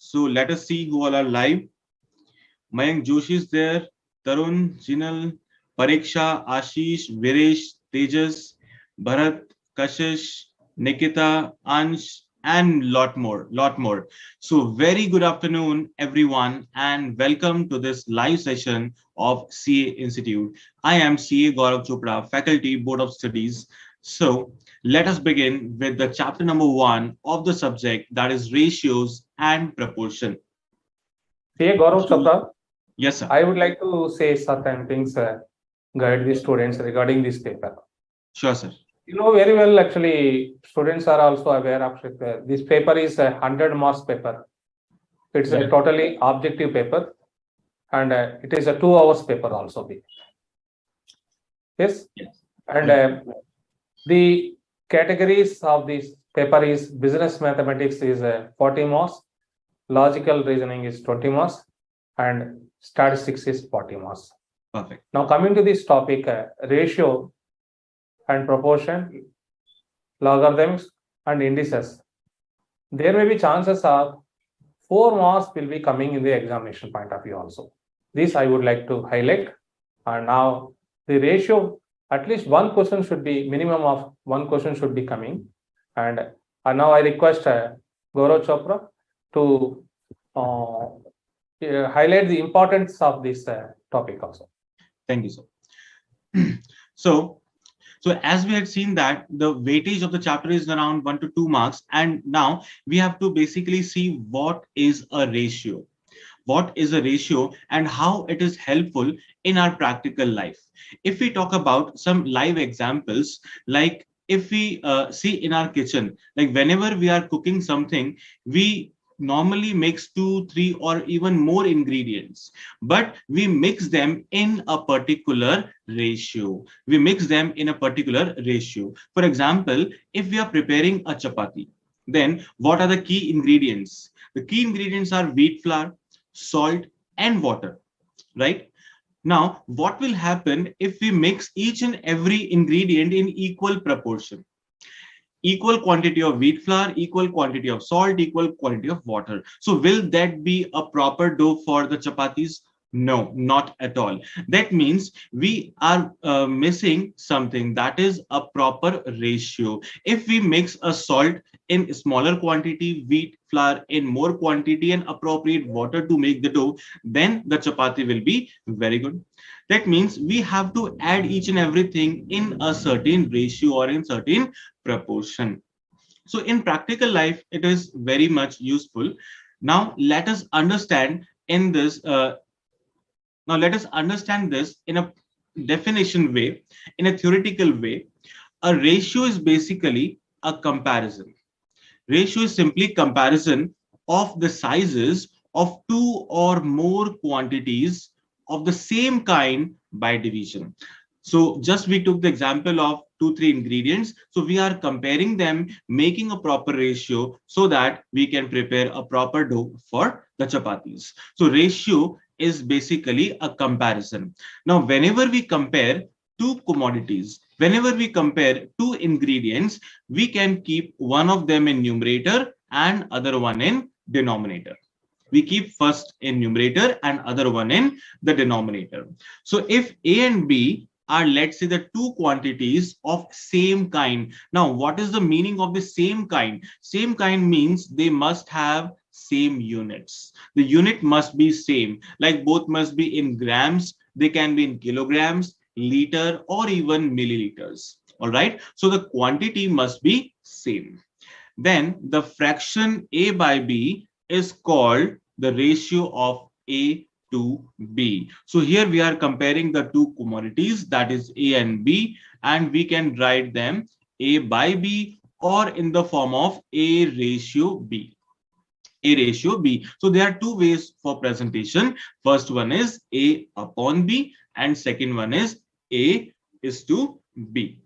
So let us see who all are live. Mayank Joshi is there, Tarun, Jinal, Pariksha, Ashish, Viresh, Tejas, Bharat, Kashish, Nikita, Ansh, and lot more. So very good afternoon, everyone, and welcome to this live session of CA Institute. I am CA Gaurav Chopra, Faculty Board of Studies. So let us begin with the chapter number 1 of the subject, that is ratios and proportion. Hey, Gaurav So, Chopra, yes, sir. I would like to say certain things, guide the students regarding this paper. Sure, sir. You know very well, actually, students are also aware of it. This paper is a 100 marks paper. It's a Right. totally objective paper, and it is a 2 hours paper also. Yes, Yes. and Right. the categories of this paper is business mathematics is 40 marks, logical reasoning is 20 marks, and statistics is 40 marks. Perfect. Now coming to this topic, ratio and proportion, logarithms and indices. There may be chances of 4 marks will be coming in the examination point of view also. This I would like to highlight. And now the ratio, at least one question should be, minimum of one question should be coming. And now I request Gaurav Chopra to highlight the importance of this topic also. Thank you, sir. so, so as we had seen that the weightage of the chapter is around 1 to 2 marks, and now we have to basically see what is a ratio. What is a ratio and how it is helpful in our practical life. If we talk about some live examples, like if we see in our kitchen, like whenever we are cooking something, we normally mix 2, 3, or even more ingredients, but we mix them in a particular ratio. We mix them in a particular ratio. For example, if we are preparing a chapati, then what are the key ingredients? The key ingredients are wheat flour, salt, and water, right? Now, what will happen if we mix each and every ingredient in equal proportion? Equal quantity of wheat flour, equal quantity of salt, equal quantity of water. So will that be a proper dough for the chapatis? No, not at all. That means we are missing something, that is a proper ratio. If we mix a salt in smaller quantity, wheat flour in more quantity, and appropriate water to make the dough, then the chapati will be very good. That means we have to add each and everything in a certain ratio or in certain proportion. So in practical life, it is very much useful. Now let us understand in this. Now let us understand this in a definition way, in a theoretical way. A ratio is basically a comparison. Ratio is simply comparison of the sizes of two or more quantities of the same kind by division. So just we took the example of 2, 3 ingredients. So we are comparing them, making a proper ratio so that we can prepare a proper dough for the chapatis. So ratio is basically a comparison. Now, whenever we compare two commodities, whenever we compare two ingredients, we can keep one of them in numerator and other one in denominator. We keep first in numerator and other one in the denominator. So if A and B are, let's say, the two quantities of same kind. Now, what is the meaning of the same kind? Same kind means they must have same units. The unit must be same, like both must be in grams, they can be in kilograms, liter, or even milliliters. All right. So the quantity must be same. Then the fraction A by B is called the ratio of A to B. So here we are comparing the two commodities, that is A and B, and we can write them A by B or in the form of A ratio B. A ratio B. So there are two ways for presentation. First one is A upon B and second one is A is to B.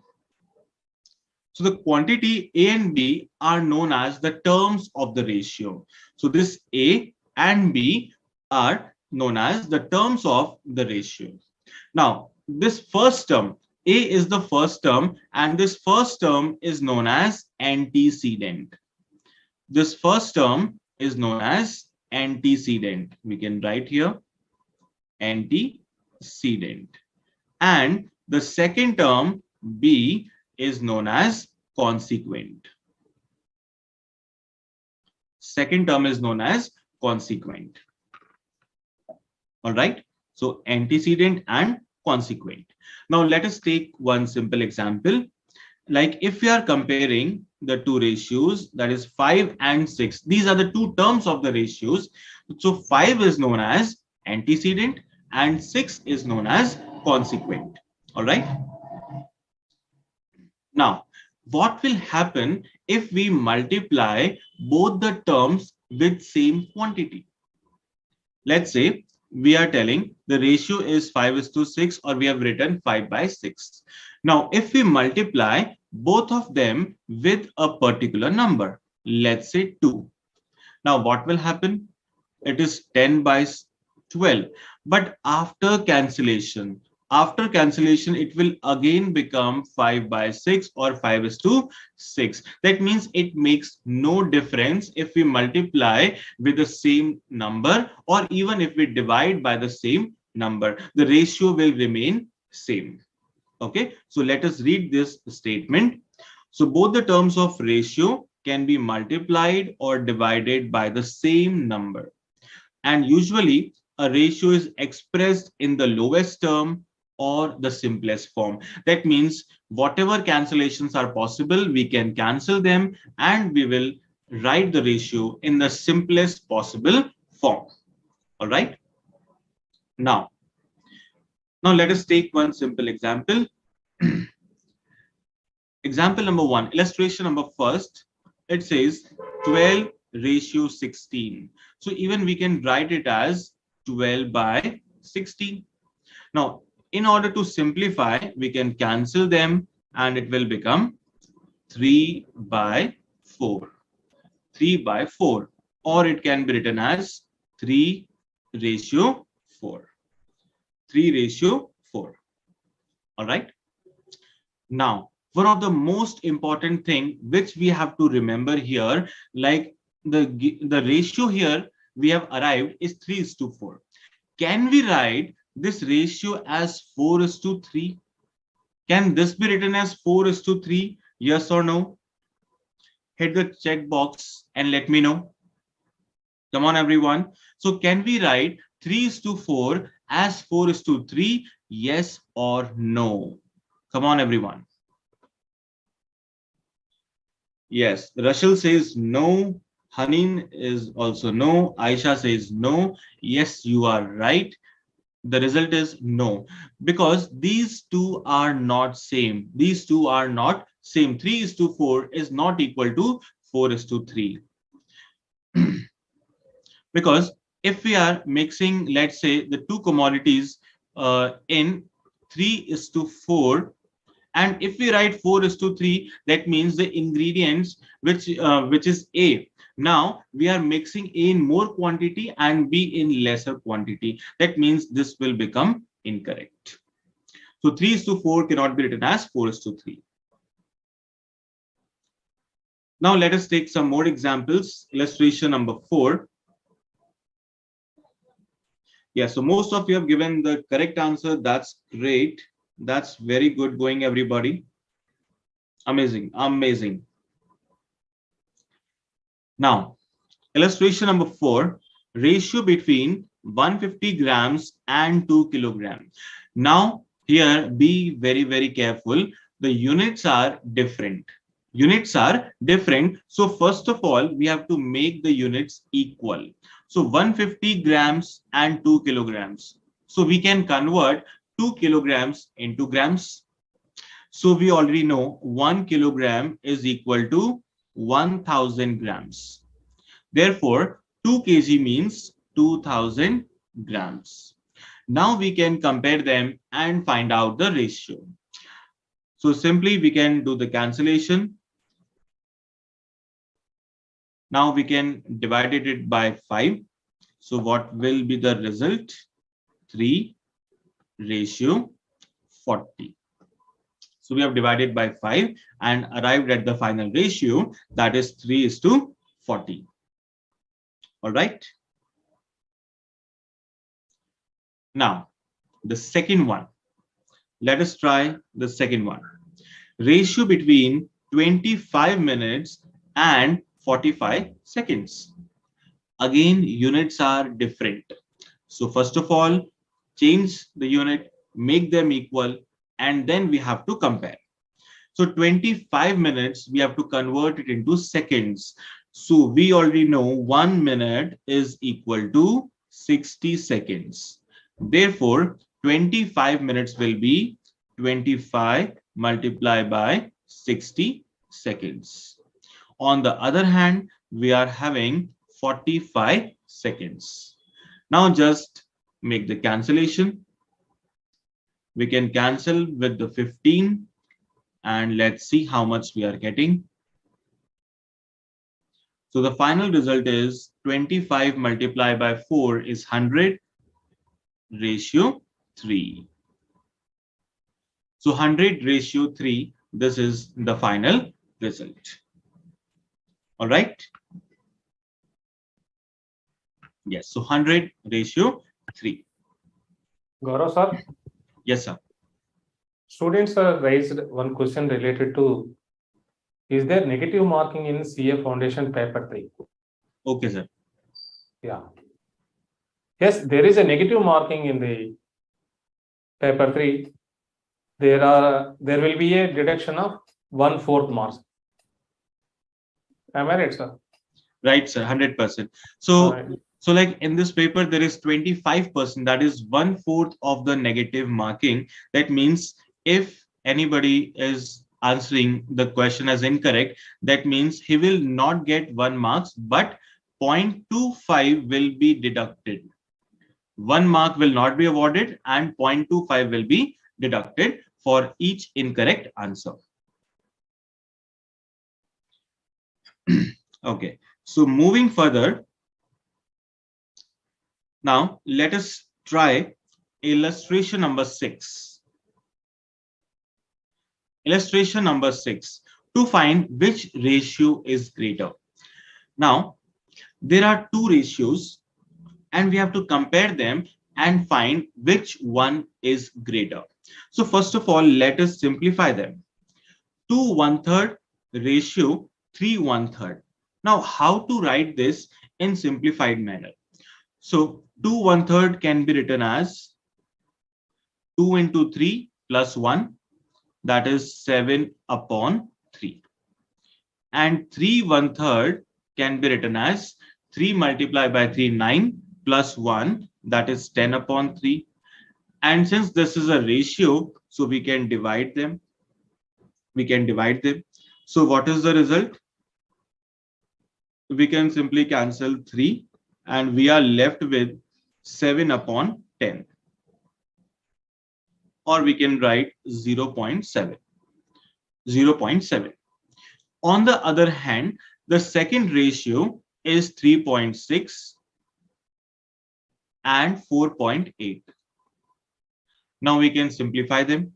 So the quantity A and B are known as the terms of the ratio. So this A and B are known as the terms of the ratio. Now, this first term, A is the first term, and this first term is known as antecedent. This first term is known as antecedent. We can write here antecedent. And the second term, B, is known as consequent. Second term is known as consequent. All right. So antecedent and consequent. Now let us take one simple example. Like if we are comparing the two ratios, that is 5 and 6, these are the two terms of the ratios. So 5 is known as antecedent and 6 is known as consequent. All right. Now, what will happen if we multiply both the terms with same quantity? Let's say we are telling the ratio is 5:6, or we have written 5/6. Now, if we multiply both of them with a particular number, let's say 2. Now, what will happen? It is 10/12. But after cancellation, it will again become 5/6 or 5:6. That means it makes no difference if we multiply with the same number or even if we divide by the same number. The ratio will remain same. Okay, so let us read this statement. So both the terms of ratio can be multiplied or divided by the same number. And usually a ratio is expressed in the lowest term or the simplest form. That means whatever cancellations are possible, we can cancel them and we will write the ratio in the simplest possible form. All right. Now let us take one simple example. Example number 1, illustration number first. It says 12:16. So even we can write it as 12/16. Now, in order to simplify, we can cancel them and it will become 3/4. 3/4. Or it can be written as 3:4. 3:4. All right. Now, one of the most important thing which we have to remember here, like the ratio here we have arrived is 3:4. Can we write this ratio as 4:3? Can this be written as 4:3? Yes or no? Hit the check box and let me know. Come on, everyone. So can we write 3:4 as 4:3? Yes or no? Come on, everyone. Yes, Rachel says no. Hanin is also no. Aisha says no. Yes, you are right. The result is no, because these two are not same. These two are not same. 3:4 is not equal to 4:3. Because if we are mixing, let's say, the two commodities in 3:4, and if we write 4:3, that means the ingredients which is A. Now we are mixing A in more quantity and B in lesser quantity. That means this will become incorrect. So 3:4 cannot be written as 4:3. Now let us take some more examples. Illustration number 4. Yeah, so most of you have given the correct answer. That's great. That's very good going, everybody. Amazing, amazing. Now, illustration number 4, ratio between 150 grams and 2 kilograms. Now, here, be very, very careful. The units are different. Units are different. So first of all, we have to make the units equal. So 150 grams and 2 kilograms. So we can convert 2 kilograms into grams. So we already know 1 kilogram is equal to 1000 grams. Therefore, 2 kg means 2000 grams. Now we can compare them and find out the ratio. So simply we can do the cancellation. Now we can divide it by 5. So what will be the result? 3:40. So we have divided by 5 and arrived at the final ratio, that is 3:40. All right. Now, the second one. Let us try the second one. Ratio between 25 minutes and 45 seconds. Again, units are different. So first of all, change the unit, make them equal, and then we have to compare. So 25 minutes, we have to convert it into seconds. So we already know 1 minute is equal to 60 seconds. Therefore, 25 minutes will be 25 multiplied by 60 seconds. On the other hand, we are having 45 seconds. Now just make the cancellation. We can cancel with the 15 and let's see how much we are getting. So the final result is 25 multiplied by 4 is 100 ratio 3. So 100 ratio 3, this is the final result. All right. Yes, so 100 ratio 3. Gaurav sir, Yes, sir. students raised one question related to, is there negative marking in CA Foundation paper 3? Okay, sir. Yeah. Yes, there is a negative marking in the paper 3. There will be a deduction of 1/4 marks. Am I right, sir? Right, sir, 100%. So like in this paper, there is 25%, that is 1/4 of the negative marking. That means if anybody is answering the question as incorrect, that means he will not get 1 marks, but 0.25 will be deducted. 1 mark will not be awarded and 0.25 will be deducted for each incorrect answer. Okay, so moving further, now let us try illustration number 6. Illustration number 6, to find which ratio is greater. Now, there are two ratios and we have to compare them and find which one is greater. So first of all, let us simplify them. 2 1/3 ratio 3 1/3. Now, how to write this in simplified manner? So 2 1/3 can be written as 2 into 3 plus 1, that is 7 upon 3. And 3 1/3 can be written as 3 multiplied by 3, 9 plus 1, that is 10 upon 3. And since this is a ratio, so we can divide them. So what is the result? We can simply cancel 3 and we are left with 7 upon 10. Or we can write 0.7. 0.7. On the other hand, the second ratio is 3.6 and 4.8. Now we can simplify them.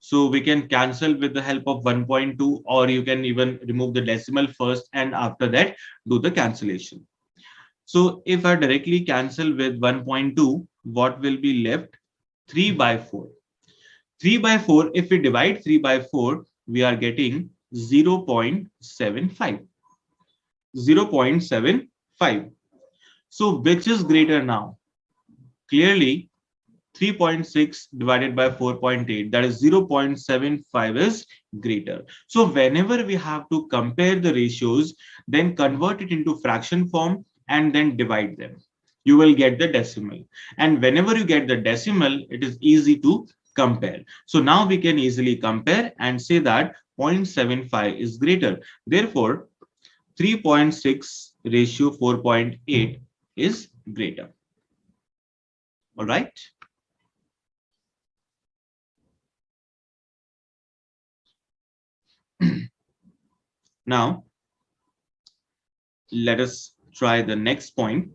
So we can cancel with the help of 1.2, or you can even remove the decimal first and after that do the cancellation. So if I directly cancel with 1.2, what will be left? 3 by 4. 3 by 4, if we divide 3 by 4, we are getting 0.75. 0.75. So which is greater now? Clearly, 3.6 divided by 4.8, that is 0.75 is greater. So whenever we have to compare the ratios, then convert it into fraction form and then divide them. You will get the decimal. And whenever you get the decimal, it is easy to compare. So now we can easily compare and say that 0.75 is greater. Therefore, 3.6 ratio 4.8 is greater. All right. Now, let us try the next point.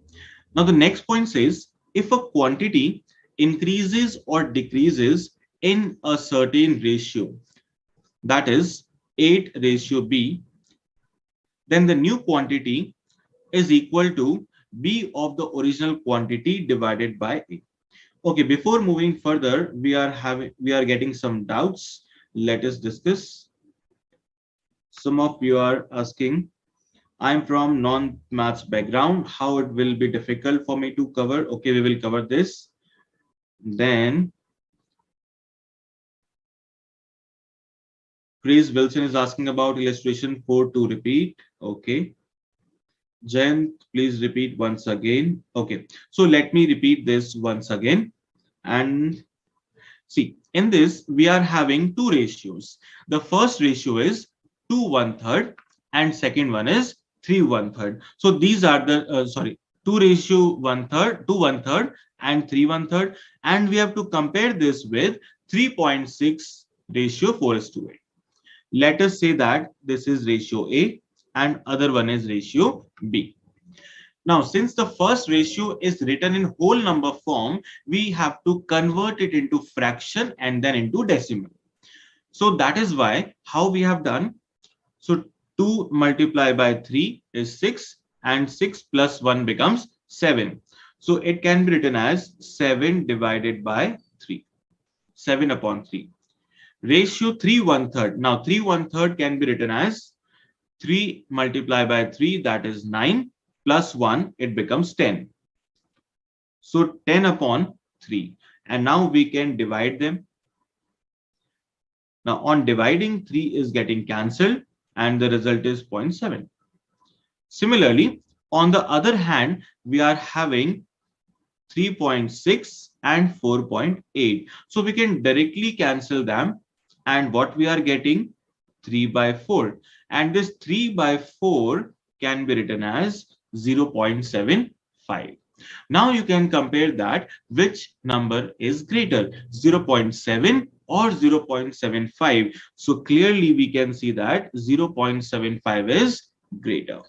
Now, the next point says, if a quantity increases or decreases in a certain ratio, that is 8 ratio B, then the new quantity is equal to B of the original quantity divided by A. Okay, before moving further, we are getting some doubts. Let us discuss. Some of you are asking, I'm from non-maths background, how it will be difficult for me to cover. Okay, we will cover this. Then Chris Wilson is asking about illustration 4 to repeat. Okay. Jen, please repeat once again. Okay, so let me repeat this once again. And see, in this, we are having two ratios. The first ratio is 2 1/3 and second one is 3 1/3. So these are the, 2 ratio 1/3, 2 1/3 and 3 1/3. And we have to compare this with 3.6 ratio 4:8. Let us say that this is ratio A and other one is ratio B. Now, since the first ratio is written in whole number form, we have to convert it into fraction and then into decimal. So that is why how we have done. So 2 multiplied by 3 is 6 and 6 plus 1 becomes 7. So it can be written as 7 divided by 3, 7 upon 3. Ratio 3 1/3. Now 3 1/3 can be written as 3 multiplied by 3, that is 9, plus 1, it becomes 10. So 10 upon 3. And now we can divide them. Now on dividing, 3 is getting cancelled and the result is 0.7. Similarly, on the other hand, we are having 3.6 and 4.8. So we can directly cancel them. And what we are getting? 3 by 4. And this 3 by 4 can be written as 0.75. Now you can compare that which number is greater, 0.7 or 0.75. So clearly we can see that 0.75 is greater.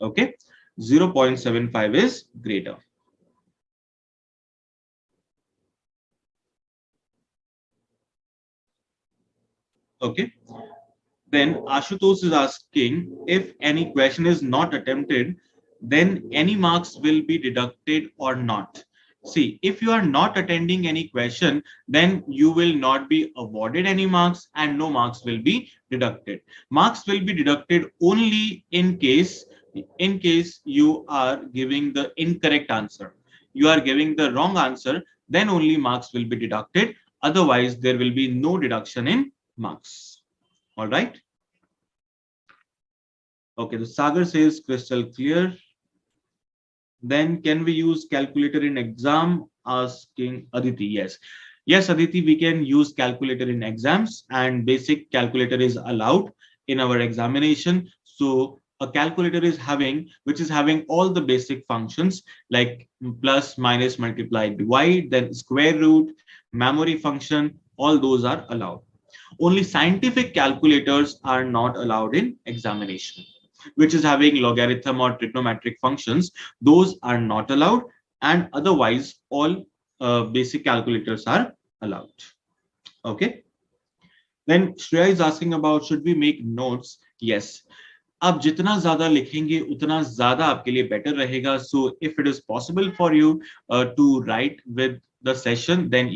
Okay, 0.75 is greater. Okay. Then Ashutosh is asking, if any question is not attempted, then any marks will be deducted or not. See, if you are not attending any question, then you will not be awarded any marks and no marks will be deducted. Marks will be deducted only in case you are giving the incorrect answer. You are giving the wrong answer, then only marks will be deducted. Otherwise, there will be no deduction in marks. All right. Okay, the Sagar says crystal clear. Then can we use calculator in exam? Asking Aditi. Yes. Yes, Aditi, we can use calculator in exams and basic calculator is allowed in our examination. So a calculator is which is having all the basic functions like plus, minus, multiply, divide, then square root, memory function, all those are allowed. Only scientific calculators are not allowed in examination, which is having logarithm or trigonometric functions. Those are not allowed, and otherwise all basic calculators are allowed. Okay. Then Shreya is asking about, should we make notes? Yes. आप जितना ज्यादा लिखेंगे उतना ज्यादा आपके लिए better रहेगा. So if it is possible for you to write with the session, then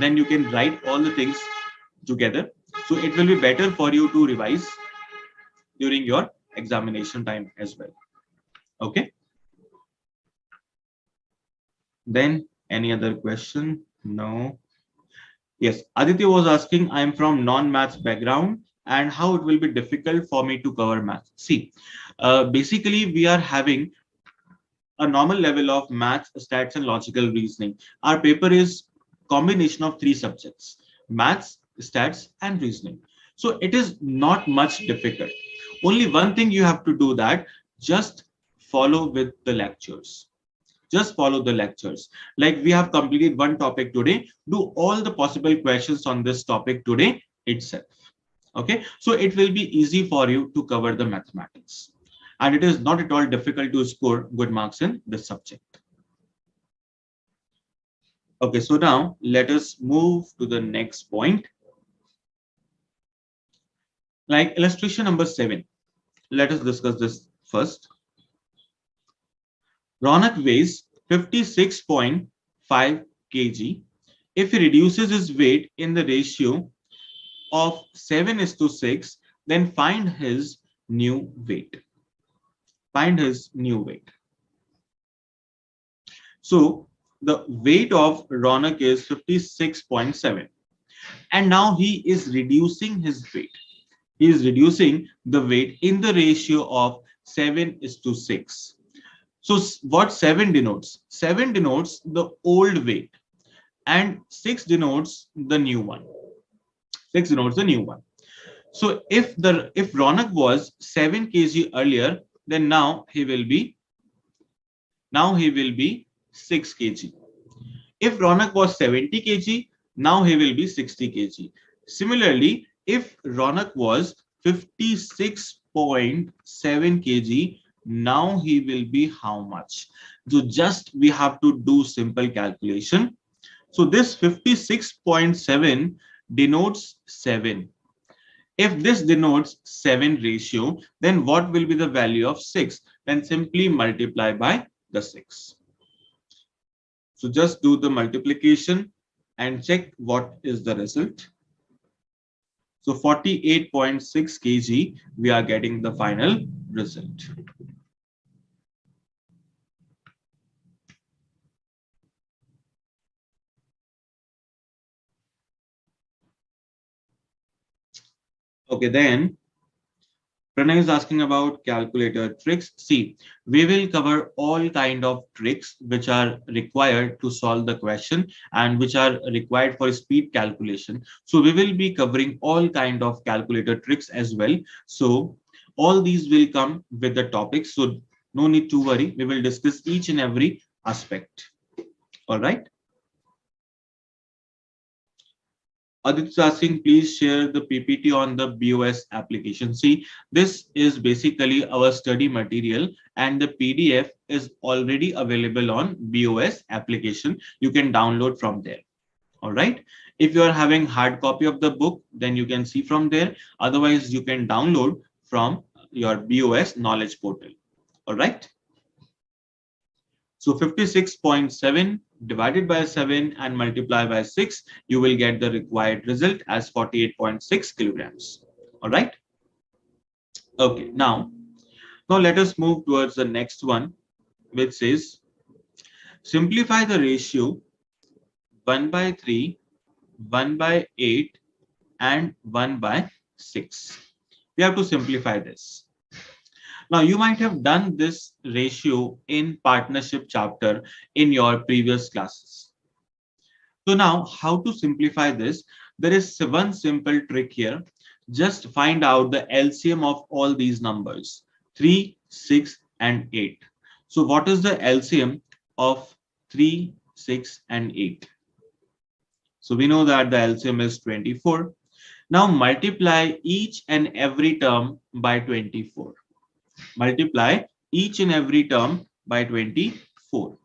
then you can write all the things together. So it will be better for you to revise during your examination time as well. Okay. Then any other question? No. Yes, Aditya was asking, I'm from non-maths background and how it will be difficult for me to cover math. See, basically we are having a normal level of maths, stats and logical reasoning. Our paper is combination of three subjects: maths, stats and reasoning. So it is not much difficult. Only one thing you have to do, that just follow with the lectures. Just follow the lectures. Like we have completed one topic today, do all the possible questions on this topic today itself. Okay, so it will be easy for you to cover the mathematics, and it is not at all difficult to score good marks in this subject. Okay, so now let us move to the next point. Like illustration number 7, let us discuss this first. Ronak weighs 56.5 kg. If he reduces his weight in the ratio of 7:6, then find his new weight. Find his new weight. So the weight of Ronak is 56.7. And now he is reducing his weight. He is reducing the weight in the ratio of 7:6. So what 7 denotes? 7 denotes the old weight and 6 denotes the new one. 6 denotes the new one. So if Ronak was 7 kg earlier, then now he will be 6 kg. If Ronak was 70 kg, now he will be 60 kg. Similarly, if Ronak was 56.7 kg, now he will be how much? So just we have to do simple calculation. So this 56.7 denotes 7. If this denotes 7 ratio, then what will be the value of 6? Then simply multiply by the 6. So just do the multiplication and check what is the result. So 48.6 kg, we are getting the final result. Okay, then Pranay is asking about calculator tricks. See, we will cover all kind of tricks which are required to solve the question and which are required for speed calculation. So we will be covering all kind of calculator tricks as well. So all these will come with the topics. So no need to worry. We will discuss each and every aspect. All right. Adit is asking, please share the PPT on the BOS application. See, this is basically our study material and the PDF is already available on BOS application. You can download from there. All right. If you are having hard copy of the book, then you can see from there. Otherwise, you can download from your BOS knowledge portal. All right. So 56.7 divided by 7 and multiply by 6, you will get the required result as 48.6 kilograms. All right. Okay. Now let us move towards the next one, which says simplify the ratio 1 by 3, 1 by 8, and 1 by 6. We have to simplify this. Now, you might have done this ratio in partnership chapter in your previous classes. So now, how to simplify this? There is one simple trick here. Just find out the LCM of all these numbers, 3, 6, and 8. So what is the LCM of 3, 6, and 8? So we know that the LCM is 24. Now multiply each and every term by 24. Multiply each and every term by 24.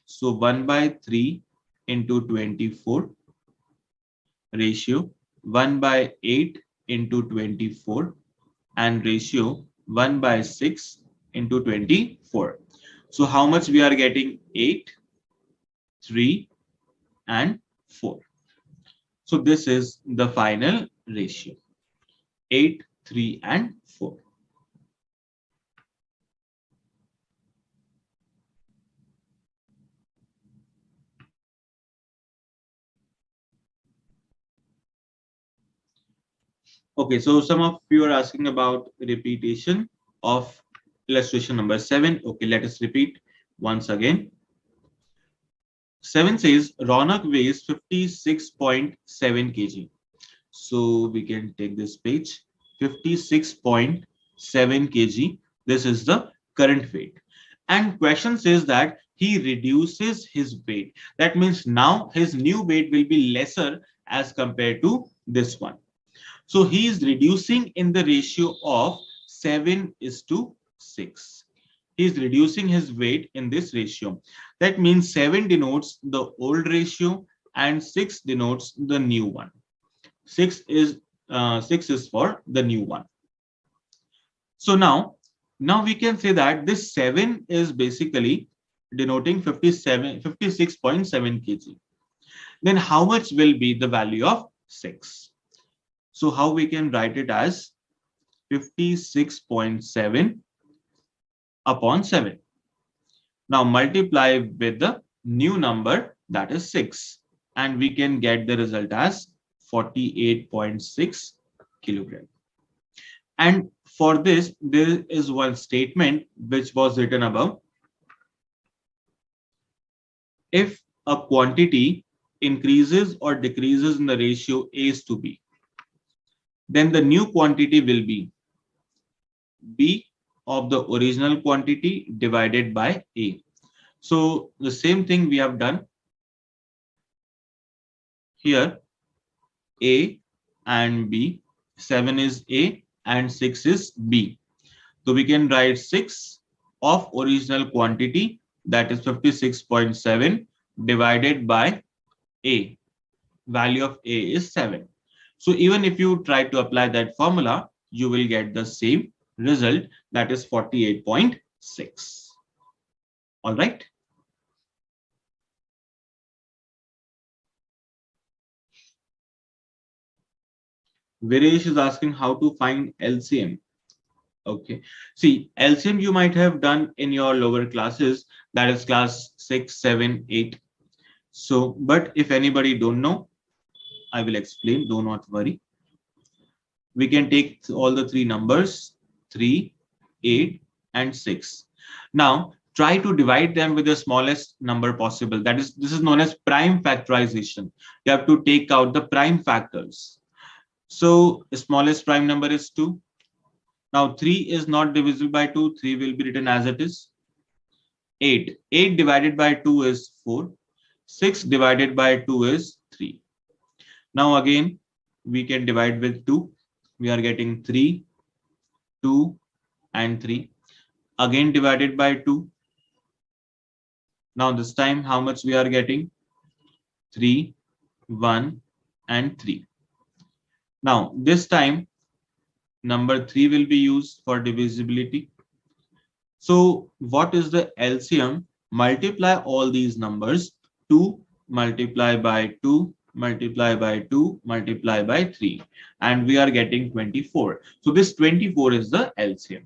So 1 by 3 into 24 ratio 1 by 8 into 24 and ratio 1 by 6 into 24. So how much we are getting? 8, 3, and 4. So this is the final ratio, 8, 3, and 4. Okay, so some of you are asking about repetition of illustration number 7. Okay, let us repeat once again. 7 says Ronak weighs 56.7 kg. So we can take this page, 56.7 kg. This is the current weight. And question says that he reduces his weight. That means now his new weight will be lesser as compared to this one. So he is reducing in the ratio of 7:6. He is reducing his weight in this ratio. That means 7 denotes the old ratio and 6 denotes the new one. 6 is for the new one. So now we can say that this 7 is basically denoting 56.7 kg. Then how much will be the value of 6? So how we can write it as 56.7 upon 7. Now multiply with the new number, that is 6, and we can get the result as 48.6 kilogram. And for this, there is one statement which was written above. If a quantity increases or decreases in the ratio A is to B, then the new quantity will be B of the original quantity divided by A. So the same thing we have done here, A and B. 7 is A and 6 is B. So we can write 6 of original quantity, that is 56.7, divided by A. Value of A is 7. So even if you try to apply that formula, you will get the same result, that is 48.6. All right. Viresh is asking how to find LCM. Okay. See, LCM you might have done in your lower classes, that is class 6, 7, 8. So, but if anybody don't know, I will explain, do not worry. We can take all the three numbers, 3, 8, and 6. Now, try to divide them with the smallest number possible. That is, this is known as prime factorization. You have to take out the prime factors. So, the smallest prime number is 2. Now, 3 is not divisible by 2. 3 will be written as it is. 8. 8 divided by 2 is 4. 6 divided by 2 is 3. Now, again, we can divide with 2. We are getting 3, 2, and 3. Again divided by 2. Now this time how much we are getting? 3, 1, and 3. Now this time number 3 will be used for divisibility. So what is the LCM? Multiply all these numbers. 2 multiply by 2 multiply by 2 multiply by 3, and we are getting 24. So this 24 is the LCM.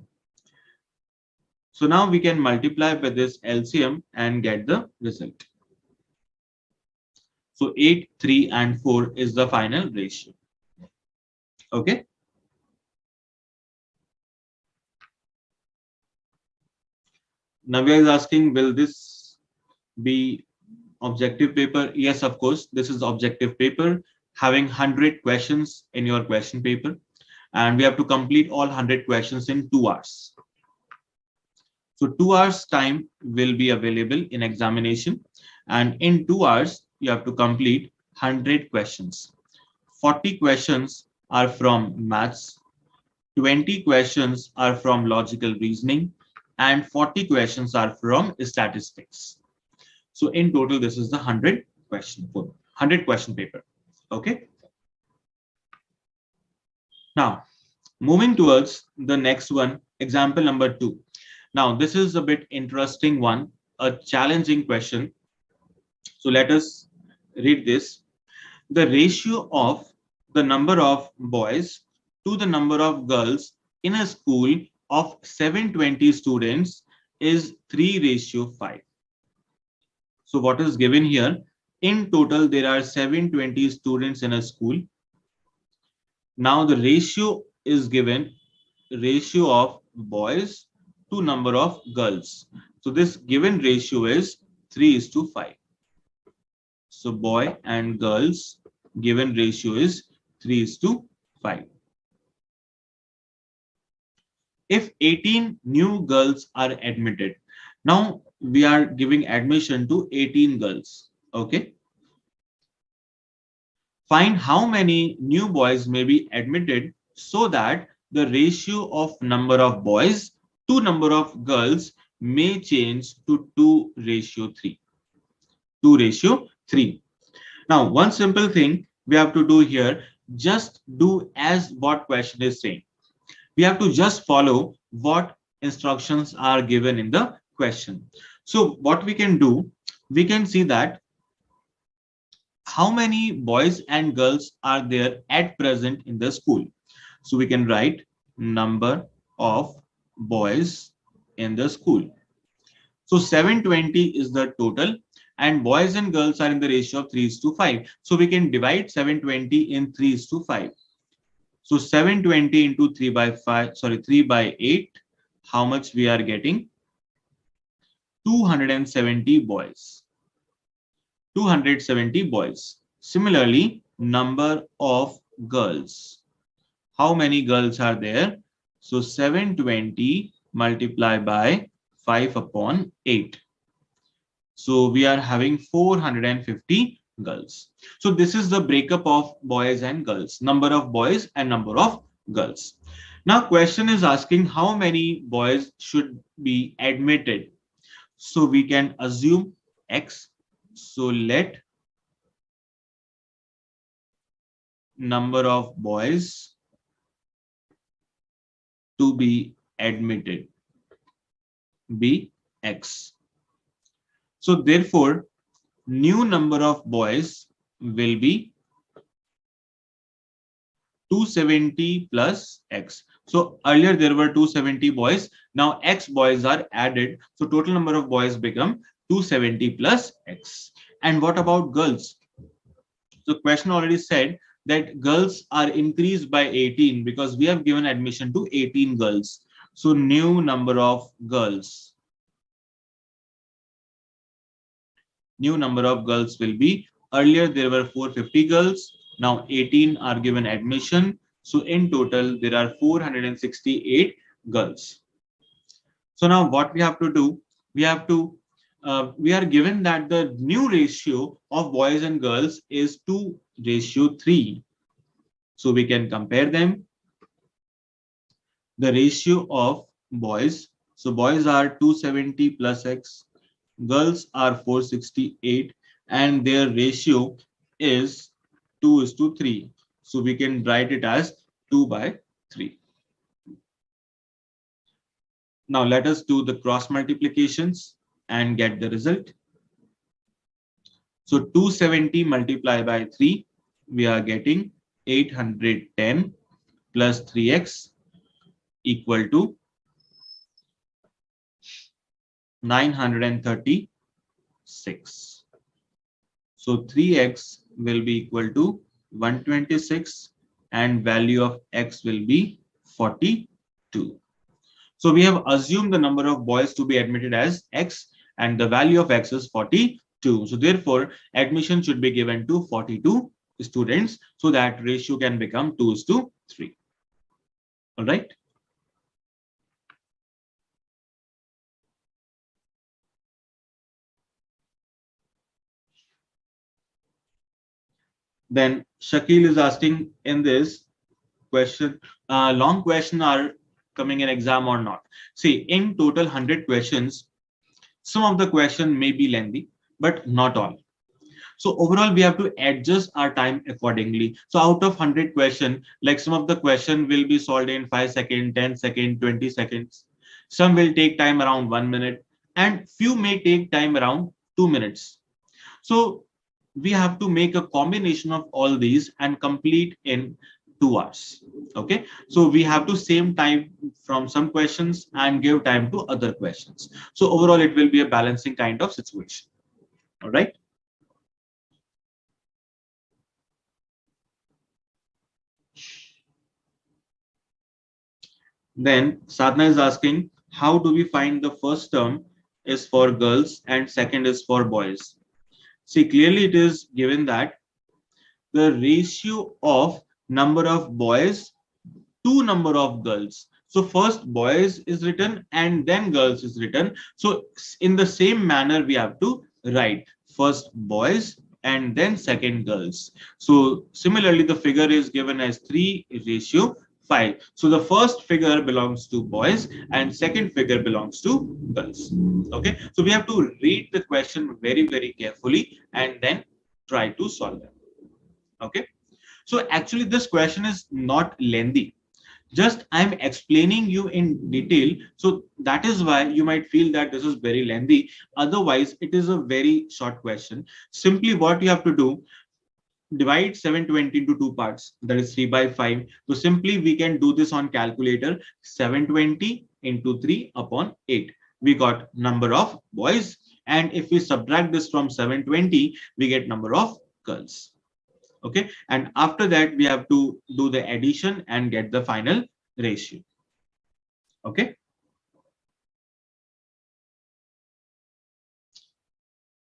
So now we can multiply by this LCM and get the result. So 8, 3, and 4 is the final ratio. Okay. Navya is asking, will this be objective paper? Yes, of course. This is objective paper having 100 questions in your question paper. And we have to complete all 100 questions in 2 hours. So 2 hours time will be available in examination. And in 2 hours, you have to complete 100 questions. 40 questions are from maths, 20 questions are from logical reasoning, and 40 questions are from statistics. So in total, this is the 100 question paper. Okay. Now, moving towards the next one, example number 2. Now, this is a bit interesting one, a challenging question. So let us read this. The ratio of the number of boys to the number of girls in a school of 720 students is 3:5. So what is given here? In total, there are 720 students in a school. Now the ratio is given, ratio of boys to number of girls. So this given ratio is 3:5. So boy and girls given ratio is 3:5. If 18 new girls are admitted, now we are giving admission to 18 girls. Okay. Find how many new boys may be admitted so that the ratio of number of boys to number of girls may change to 2:3. 2:3. Now, one simple thing we have to do here, just do as what question is saying. We have to just follow what instructions are given in the question. So what we can do, we can see that how many boys and girls are there at present in the school. So we can write number of boys in the school. So 720 is the total, and boys and girls are in the ratio of 3:5. So we can divide 720 in 3:5. So 720 into 3 by 5, sorry, 3 by 8, how much we are getting? 270 boys. 270 boys. Similarly, number of girls. How many girls are there? So 720 multiplied by 5 upon 8. So we are having 450 girls. So this is the breakup of boys and girls, number of boys and number of girls. Now question is asking how many boys should be admitted. So we can assume X. So let number of boys to be admitted be X. So therefore, new number of boys will be 270 plus X. So earlier there were 270 boys. Now X boys are added. So total number of boys become 270 plus X. And what about girls? So question already said that girls are increased by 18 because we have given admission to 18 girls. So new number of girls. New number of girls will be, earlier there were 450 girls, now 18 are given admission. So in total there are 468 girls. So now what we have to do, we have to we are given that the new ratio of boys and girls is 2:3. So we can compare them. The ratio of boys, so boys are 270 plus X, girls are 468, and their ratio is 2:3. So we can write it as 2 by 3. Now let us do the cross multiplications and get the result. So 270 multiplied by 3, we are getting 810 plus 3x equal to 936. So 3x will be equal to 126 and value of x will be 42. So we have assumed the number of boys to be admitted as x and the value of x is 42. So therefore, admission should be given to 42 students so that ratio can become 2:3. All right. Then Shakil is asking in this question, long question are coming in exam or not. See, in total 100 questions, some of the question may be lengthy, but not all. So overall, we have to adjust our time accordingly. So out of 100 question, like some of the question will be solved in 5 seconds, 10 seconds, 20 seconds. Some will take time around 1 minute and few may take time around 2 minutes. So we have to make a combination of all these and complete in 2 hours. Okay, so we have to save time from some questions and give time to other questions. So overall, it will be a balancing kind of situation. All right. Then Sadhna is asking, how do we find the first term is for girls and second is for boys? See, clearly it is given that the ratio of number of boys to number of girls. So first boys is written and then girls is written. So in the same manner, we have to write first boys and then second girls. So similarly, the figure is given as 3:5. So the first figure belongs to boys and second figure belongs to girls. Okay, so we have to read the question very, very carefully and then try to solve them. Okay, so actually this question is not lengthy. Just I'm explaining you in detail. So that is why you might feel that this is very lengthy. Otherwise, it is a very short question. Simply what you have to do, divide 720 into two parts, that is 3 by 5. So simply we can do this on calculator. 720 into 3 upon 8, we got number of boys, and if we subtract this from 720, we get number of girls. Okay, and after that we have to do the addition and get the final ratio. Okay,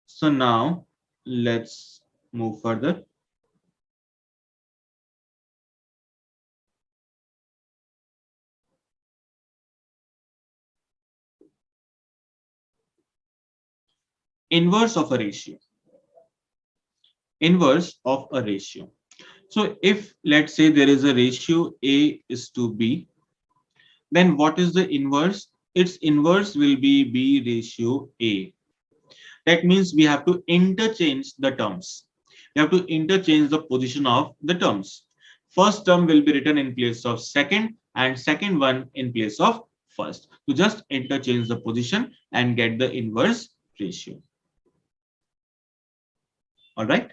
so now let's move further. Inverse of a ratio. Inverse of a ratio. So if let's say there is a ratio A is to B, then what is the inverse? Its inverse will be B ratio A. That means we have to interchange the terms. We have to interchange the position of the terms. First term will be written in place of second, and second one in place of first. To just interchange the position and get the inverse ratio. All right.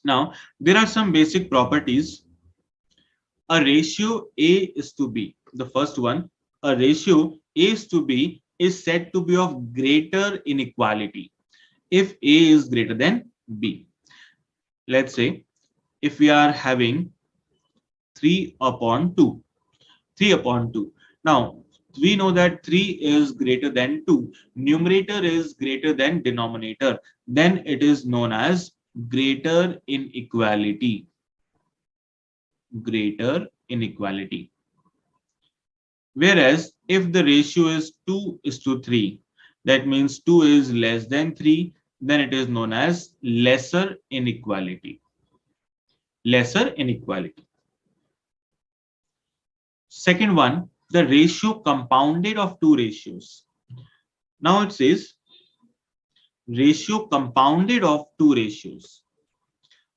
Now, there are some basic properties. A ratio A is to B. The first one, a ratio A is to B is said to be of greater inequality if A is greater than B. Let's say if we are having 3 upon 2, 3 upon 2. Now, we know that 3 is greater than 2. Numerator is greater than denominator. Then it is known as greater inequality. Greater inequality. Whereas if the ratio is 2 is to 3, that means 2 is less than 3, then it is known as lesser inequality. Lesser inequality. Second one, the ratio compounded of two ratios. Now it says ratio compounded of two ratios.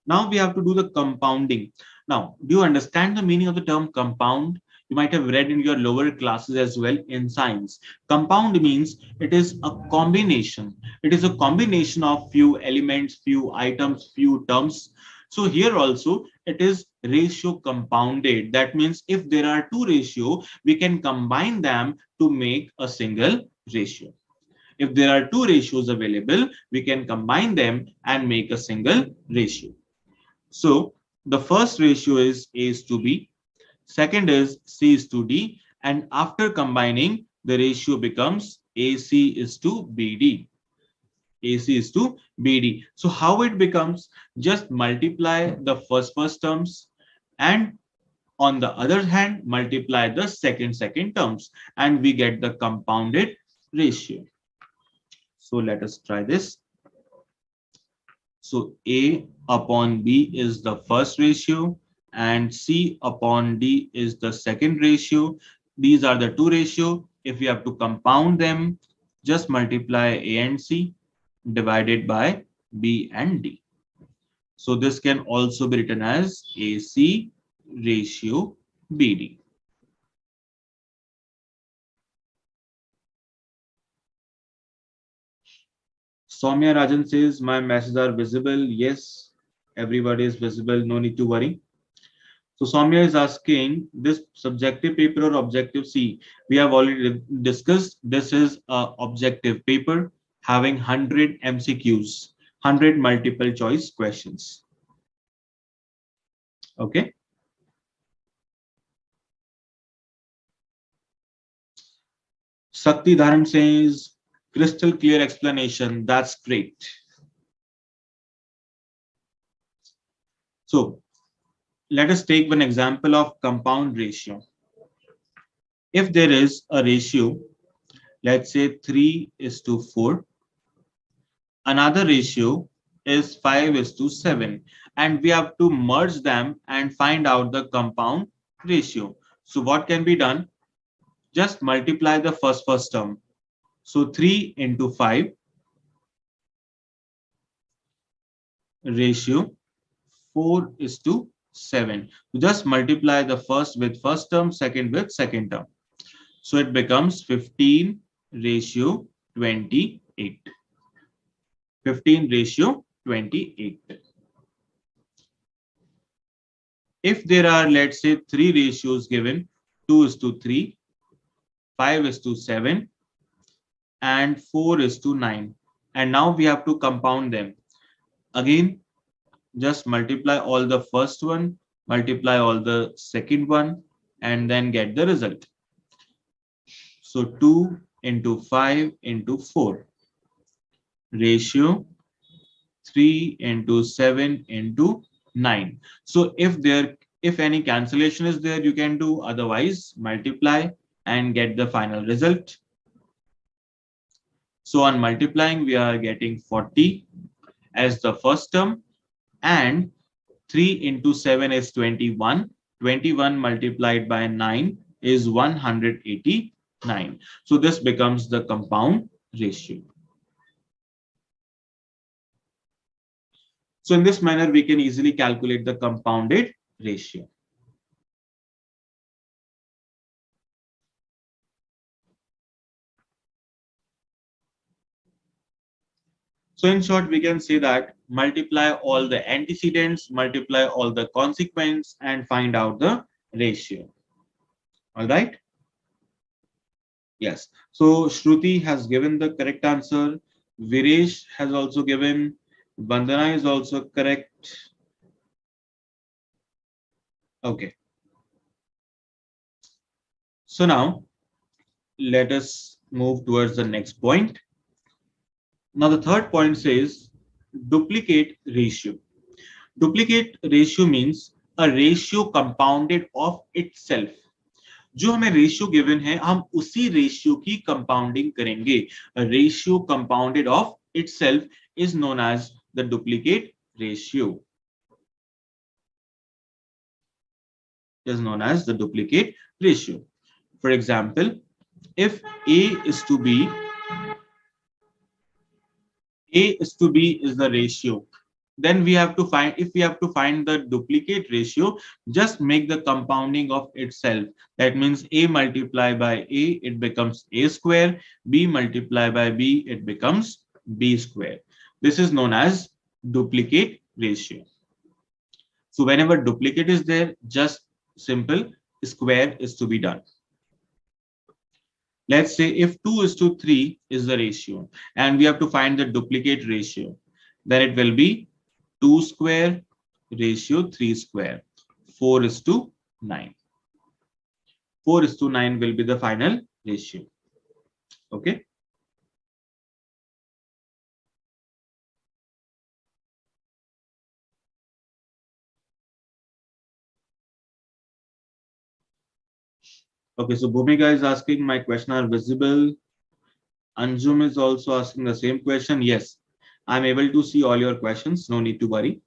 Now we have to do the compounding. Now, do you understand the meaning of the term compound? You might have read in your lower classes as well in science. Compound means it is a combination. It is a combination of few elements, few items, few terms. So here also it is ratio compounded. That means if there are two ratio, we can combine them to make a single ratio. If there are two ratios available, we can combine them and make a single ratio. So the first ratio is A is to B, second is C is to D, and after combining, the ratio becomes AC is to BD. AC is to BD. So how it becomes? Just multiply the first terms, and on the other hand, multiply the second terms, and we get the compounded ratio. So let us try this. So A upon B is the first ratio and C upon D is the second ratio. These are the two ratio. If we have to compound them, just multiply A and C divided by B and D. So this can also be written as AC ratio BD. Soumya Rajan says, my messages are visible. Yes, everybody is visible. No need to worry. So Soumya is asking this subjective paper or objective C. We have already discussed. This is a objective paper having 100 MCQs, 100 multiple choice questions. Okay. Sakti Dharan says crystal clear explanation. That's great. So let us take one example of compound ratio. If there is a ratio, let's say 3 is to 4, another ratio is 5 is to 7, and we have to merge them and find out the compound ratio. So what can be done? Just multiply the first term. So 3 into 5 ratio 4 is to 7. Just multiply the first with first term, second with second term. So it becomes 15 ratio 28. 15 ratio 28. If there are, let's say, 3 ratios given, 2 is to 3, 5 is to 7, and 4 is to 9. And now we have to compound them. Again, just multiply all the first one, multiply all the second one, and then get the result. So 2 into 5 into 4 ratio 3 into 7 into 9. So if any cancellation is there, you can do, otherwise multiply and get the final result. So on multiplying, we are getting 40 as the first term, and 3 into 7 is 21. 21 multiplied by 9 is 189. So this becomes the compound ratio. So in this manner, we can easily calculate the compounded ratio. So in short, we can say that multiply all the antecedents, multiply all the consequents, and find out the ratio. All right. Yes. So Shruti has given the correct answer. Viresh has also given. Vandana is also correct. Okay. So now let us move towards the next point. Now the third point says duplicate ratio. Duplicate ratio means a ratio compounded of itself. जो हमें ratio given है हम उसी ratio की compounding करेंगे. Ratio compounded of itself is known as the duplicate ratio. Is known as the duplicate ratio. For example, if A is to B is the ratio, then we have to find, if we have to find the duplicate ratio, just make the compounding of itself. That means A multiplied by A, it becomes A square. B multiplied by B, it becomes B square. This is known as duplicate ratio. So whenever duplicate is there, just simple square is to be done. Let's say if 2 is to 3 is the ratio and we have to find the duplicate ratio, then it will be 2 square ratio 3 square. 4 is to 9. 4 is to 9 will be the final ratio. Okay. Okay, so Bhumika is asking, my question are visible. Anjum is also asking the same question. Yes, I'm able to see all your questions. No need to worry.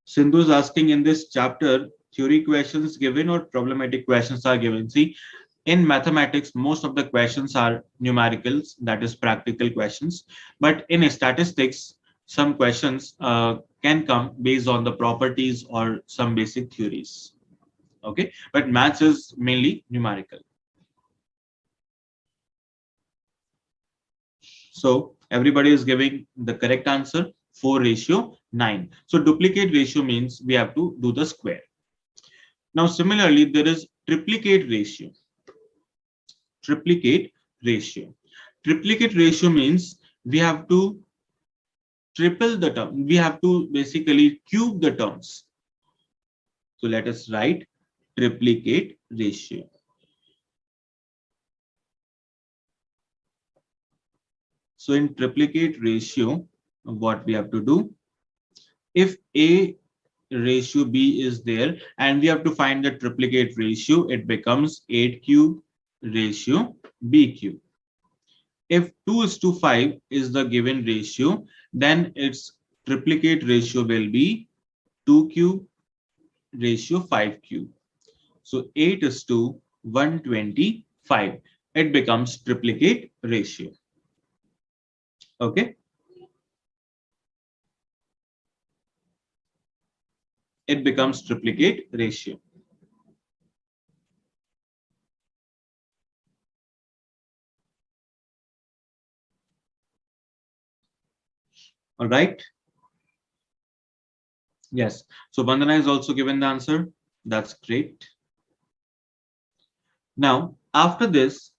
Sindhu is asking, in this chapter, theory questions given or problematic questions are given. See, in mathematics, most of the questions are numericals, that is practical questions. But in statistics, some questions can come based on the properties or some basic theories. Okay, but maths is mainly numerical. So everybody is giving the correct answer, 4 ratio 9. So duplicate ratio means we have to do the square. Now similarly, there is triplicate ratio. Triplicate ratio. Triplicate ratio means we have to triple the term. We have to basically cube the terms. So let us write triplicate ratio. So in triplicate ratio, what we have to do, if A ratio B is there and we have to find the triplicate ratio, it becomes 8 cube ratio B cube. If 2 is to 5 is the given ratio, then its triplicate ratio will be 2 cube ratio 5 cube. So 8 is to 125. it becomes triplicate ratio. Okay. It becomes triplicate ratio. All right. Yes. So Vandana is also given the answer. That's great. Now, after this,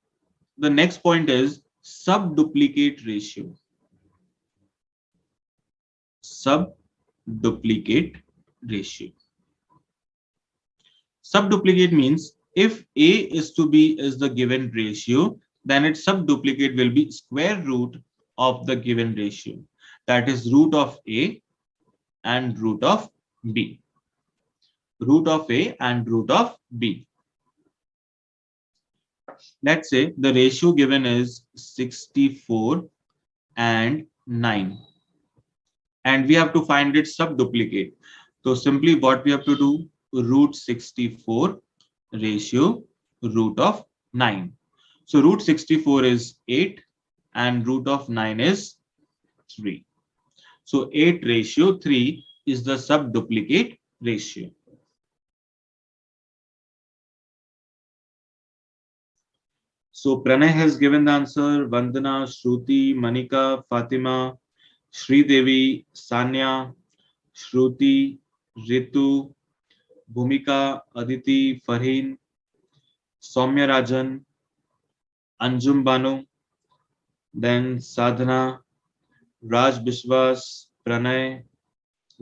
the next point is sub-duplicate ratio. Sub-duplicate ratio. Sub-duplicate means if A is to B is the given ratio, then its sub-duplicate will be square root of the given ratio. That is root of A and root of B. Root of A and root of B. Let's say the ratio given is 64 and 9. And we have to find its sub-duplicate. So simply what we have to do, root 64 ratio root of 9. So root 64 is 8 and root of 9 is 3. So 8 ratio 3 is the sub-duplicate ratio. So Pranay has given the answer, Vandana, Shruti, Manika, Fatima, Sridevi, Sanya, Shruti, Ritu, Bhumika, Aditi, Farheen, Soumya Rajan, Anjum Banu, then Sadhana, Raj Biswas, Pranay,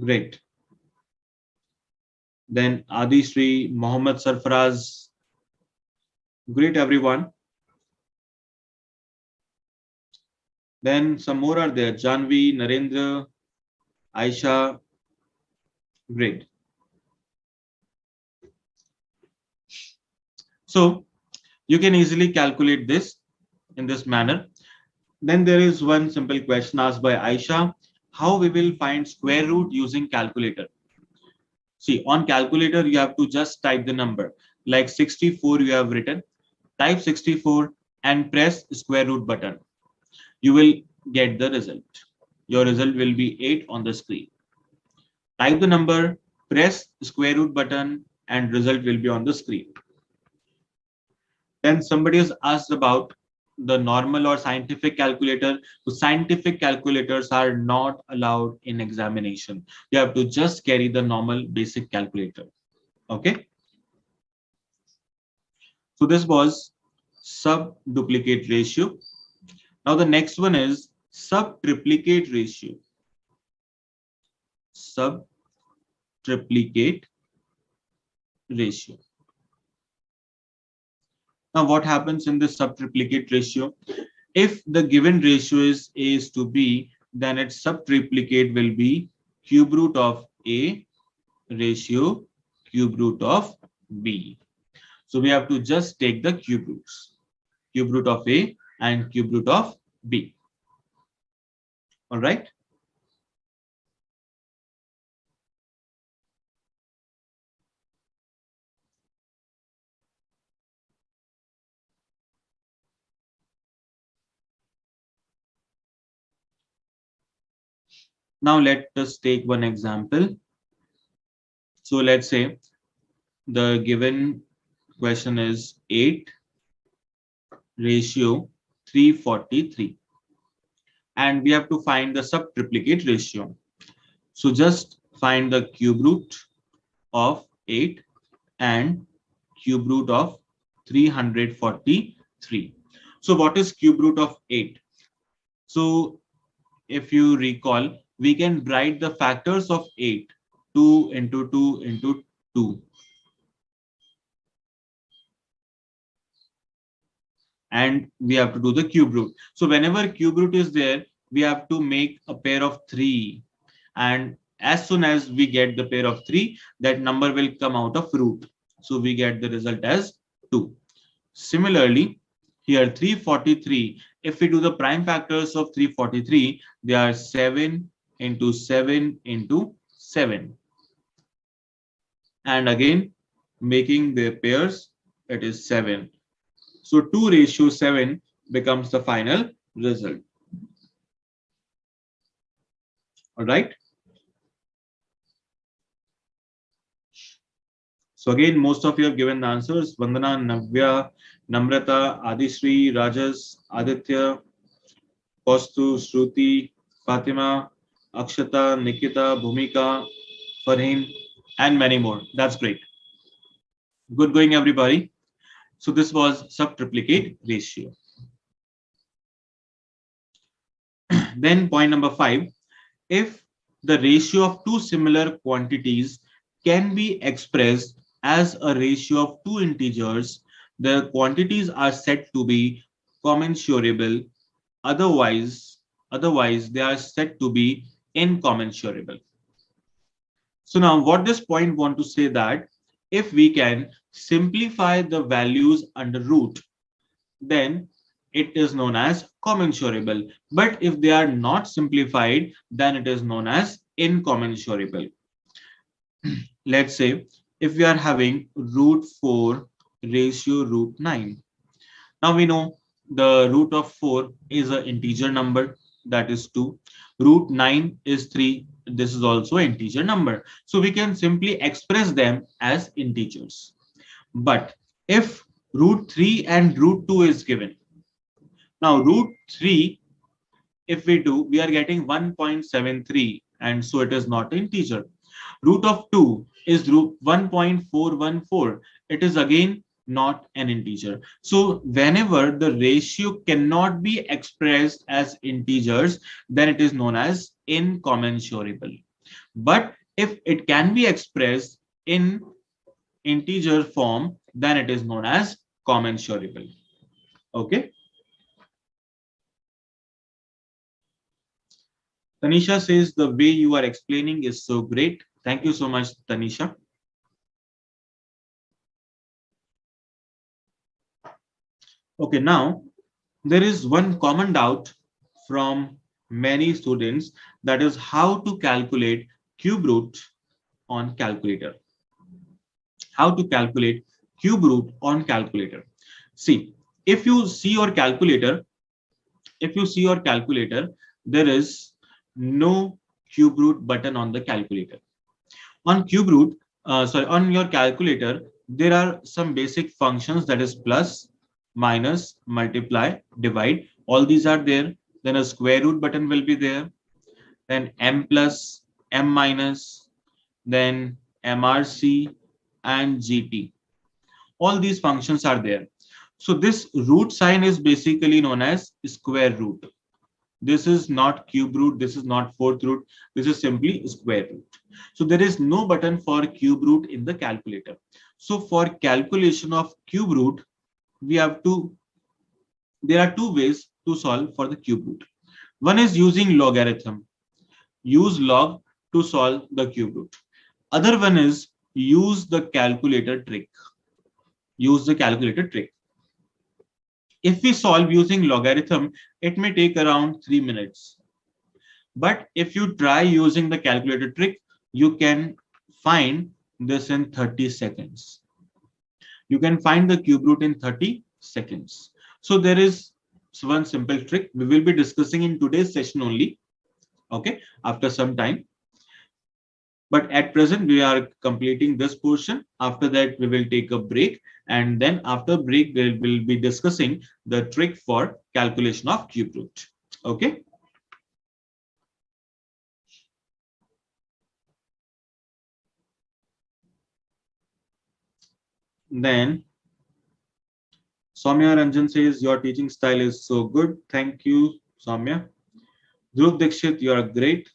great. Then Adi Sri, Mohammad Sarfaraz, great everyone. Then some more are there, Janvi, Narendra, Aisha, great. So you can easily calculate this in this manner. Then there is one simple question asked by Aisha, how we will find square root using calculator. See, on calculator, you have to just type the number. Like 64 you have written, type 64 and press square root button. You will get the result. Your result will be 8 on the screen. Type the number, press square root button, and result will be on the screen. Then somebody has asked about the normal or scientific calculator. So scientific calculators are not allowed in examination. You have to just carry the normal basic calculator. Okay. So this was sub-duplicate ratio. Now the next one is sub-triplicate ratio. Sub-triplicate ratio. Now what happens in this sub-triplicate ratio? If the given ratio is A is to B, then its sub-triplicate will be cube root of A ratio cube root of B. So we have to just take the cube roots. Cube root of A and cube root of B. All right. Now let us take one example. So let's say the given question is 8 ratio 343. And we have to find the sub-triplicate ratio. So just find the cube root of 8 and cube root of 343. So what is cube root of 8? So if you recall, we can write the factors of 8, 2 into 2 into 2. And we have to do the cube root. So whenever cube root is there, we have to make a pair of 3. And as soon as we get the pair of 3, that number will come out of root. So we get the result as 2. Similarly, here 343, if we do the prime factors of 343, they are 7 into 7 into 7. And again, making their pairs, it is 7. So 2:7 becomes the final result. All right. So again, most of you have given the answers. Vandana, Navya, Namrata, Adishri, Rajas, Aditya, Kostu, Shruti, Fatima, Akshata, Nikita, Bhumika, Farheen, and many more. That's great. Good going, everybody. So this was subtriplicate ratio. Then point number 5, if the ratio of two similar quantities can be expressed as a ratio of two integers, the quantities are said to be commensurable. Otherwise they are said to be incommensurable. So now what this point want to say that if we can simplify the values under root, then it is known as commensurable. But if they are not simplified, then it is known as incommensurable. Let's say if we are having root 4 ratio root 9. Now we know the root of 4 is an integer number, that is 2. Root 9 is 3. This is also an integer number. So we can simply express them as integers. But if root 3 and root 2 is given, now root 3, if we do, we are getting 1.73, and so it is not an integer. Root of 2 is root 1.414. It is again not an integer. So whenever the ratio cannot be expressed as integers, then it is known as incommensurable. But if it can be expressed in integer form, then it is known as commensurable. Okay. Tanisha says the way you are explaining is so great. Thank you so much, Tanisha. Okay, now there is one common doubt from many students, that is how to calculate cube root on calculator. How to calculate cube root on calculator. See, if you see your calculator, there is no cube root button on the calculator. On cube root, on your calculator, there are some basic functions, that is plus, minus, multiply, divide. All these are there. Then a square root button will be there. Then m plus, m minus, then mrc and gt. All these functions are there. So this root sign is basically known as square root. This is not cube root, this is not fourth root, this is simply square root. So there is no button for cube root in the calculator. So for calculation of cube root, there are two ways to solve for the cube root. One is using logarithm. Use log to solve the cube root. Other one is use the calculator trick. If we solve using logarithm, it may take around 3 minutes. But if you try using the calculator trick, you can find this in 30 seconds. You can find the cube root in 30 seconds. So there is one simple trick we will be discussing in today's session only, okay, after some time. But at present, we are completing this portion. After that, we will take a break. And then after break, we will be discussing the trick for calculation of cube root. Okay. Then Soumya Ranjan says, your teaching style is so good. Thank you, Soumya. Dhruv Dikshit, you are great.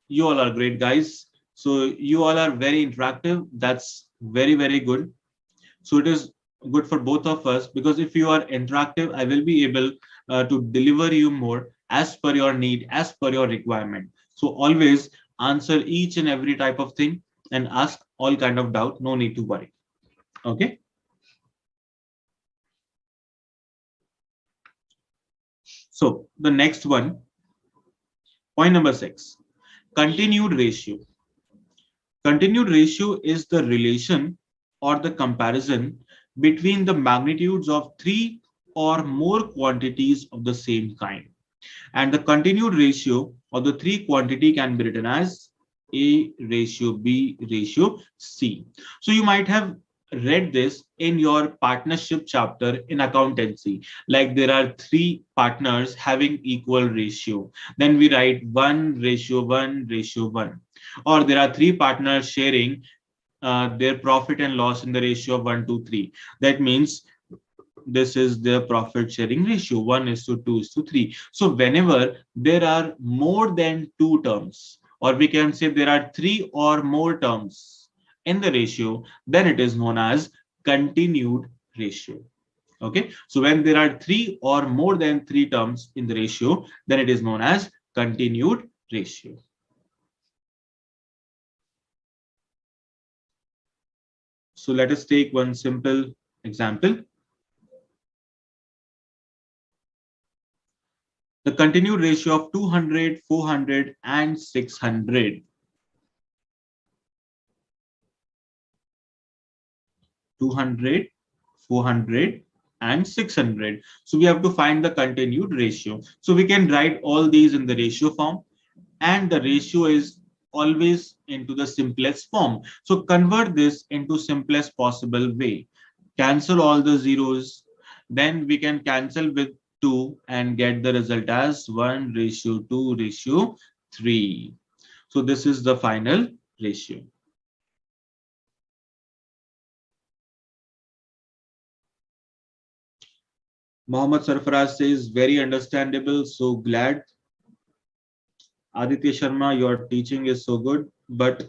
You all are great, guys. So you all are very interactive. That's very, very good. So it is good for both of us, because if you are interactive, I will be able to deliver you more as per your need, as per your requirement. So always answer each and every type of thing and ask all kind of doubt. No need to worry. Okay. So the next one, point number 6, continued ratio. Continued ratio is the relation or the comparison between the magnitudes of three or more quantities of the same kind. And the continued ratio of the three quantity can be written as A ratio B ratio C. So you might have read this in your partnership chapter in accountancy. Like there are three partners having equal ratio. Then we write 1 ratio 1 ratio 1. Or there are three partners sharing their profit and loss in the ratio of 1 to 3. That means this is the profit sharing ratio 1 is to 2 is to 3. So whenever there are more than two terms, or we can say there are three or more terms in the ratio, then it is known as continued ratio. Okay, so when there are three or more than three terms in the ratio, then it is known as continued ratio. So let us take one simple example. The continued ratio of 200, 400, and 600. 200, 400, and 600. So we have to find the continued ratio. So we can write all these in the ratio form, and the ratio is always into the simplest form. So convert this into simplest possible way. Cancel all the zeros. Then we can cancel with 2 and get the result as 1 ratio 2 ratio 3. So this is the final ratio. Mohammed Sarfaraz says, very understandable. So glad. Aditya Sharma, your teaching is so good, but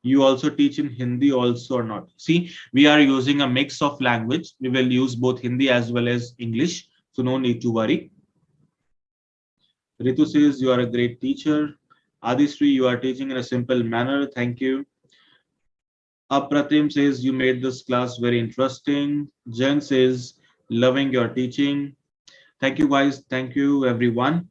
you also teach in Hindi also or not? See, we are using a mix of language. We will use both Hindi as well as English. So no need to worry. Ritu says, you are a great teacher. Adisri, you are teaching in a simple manner. Thank you. Apratim says, you made this class very interesting. Jen says, loving your teaching. Thank you, guys. Thank you, everyone.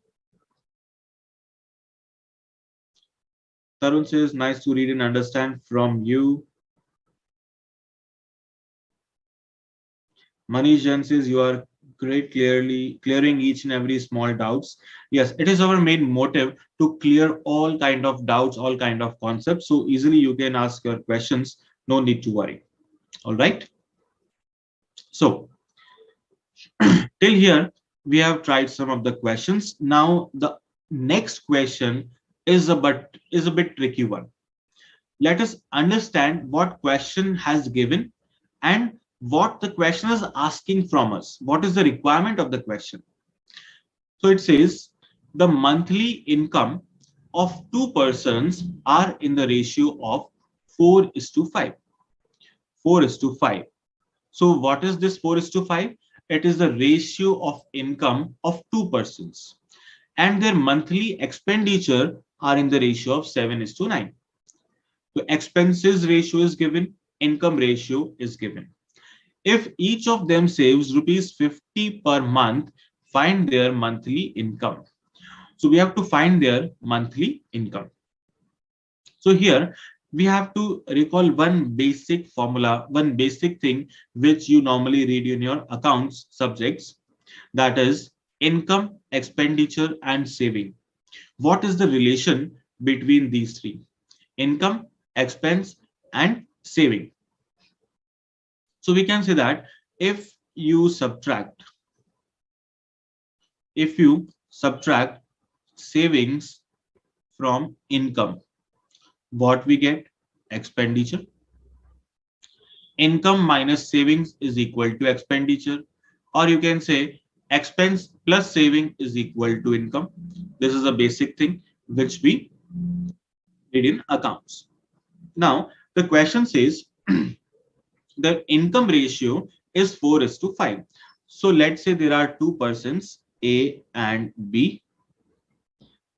Tarun says, nice to read and understand from you. Manish Jan says, you are great, clearly clearing each and every small doubts. Yes, it is our main motive to clear all kind of doubts, all kind of concepts. So easily you can ask your questions. No need to worry. All right. So till here, we have tried some of the questions. Now the next question is a bit tricky one. Let us understand what question has given and what the question is asking from us. What is the requirement of the question? So it says the monthly income of two persons are in the ratio of 4 is to 5. 4 is to 5. So what is this 4 is to 5? It is the ratio of income of two persons, and their monthly expenditure are in the ratio of 7 is to 9. So expenses ratio is given, income ratio is given. If each of them saves rupees 50 per month, find their monthly income. So we have to find their monthly income. So here we have to recall one basic formula, one basic thing which you normally read in your accounts subjects, that is income, expenditure, and saving. What is the relation between these three? Income, expense, and saving. So we can say that if you subtract savings from income, what we get? Expenditure. Income minus savings is equal to expenditure, or you can say expense plus saving is equal to income. This is a basic thing which we did in accounts. Now the question says the income ratio is 4 is to 5. So let's say there are two persons, A and B,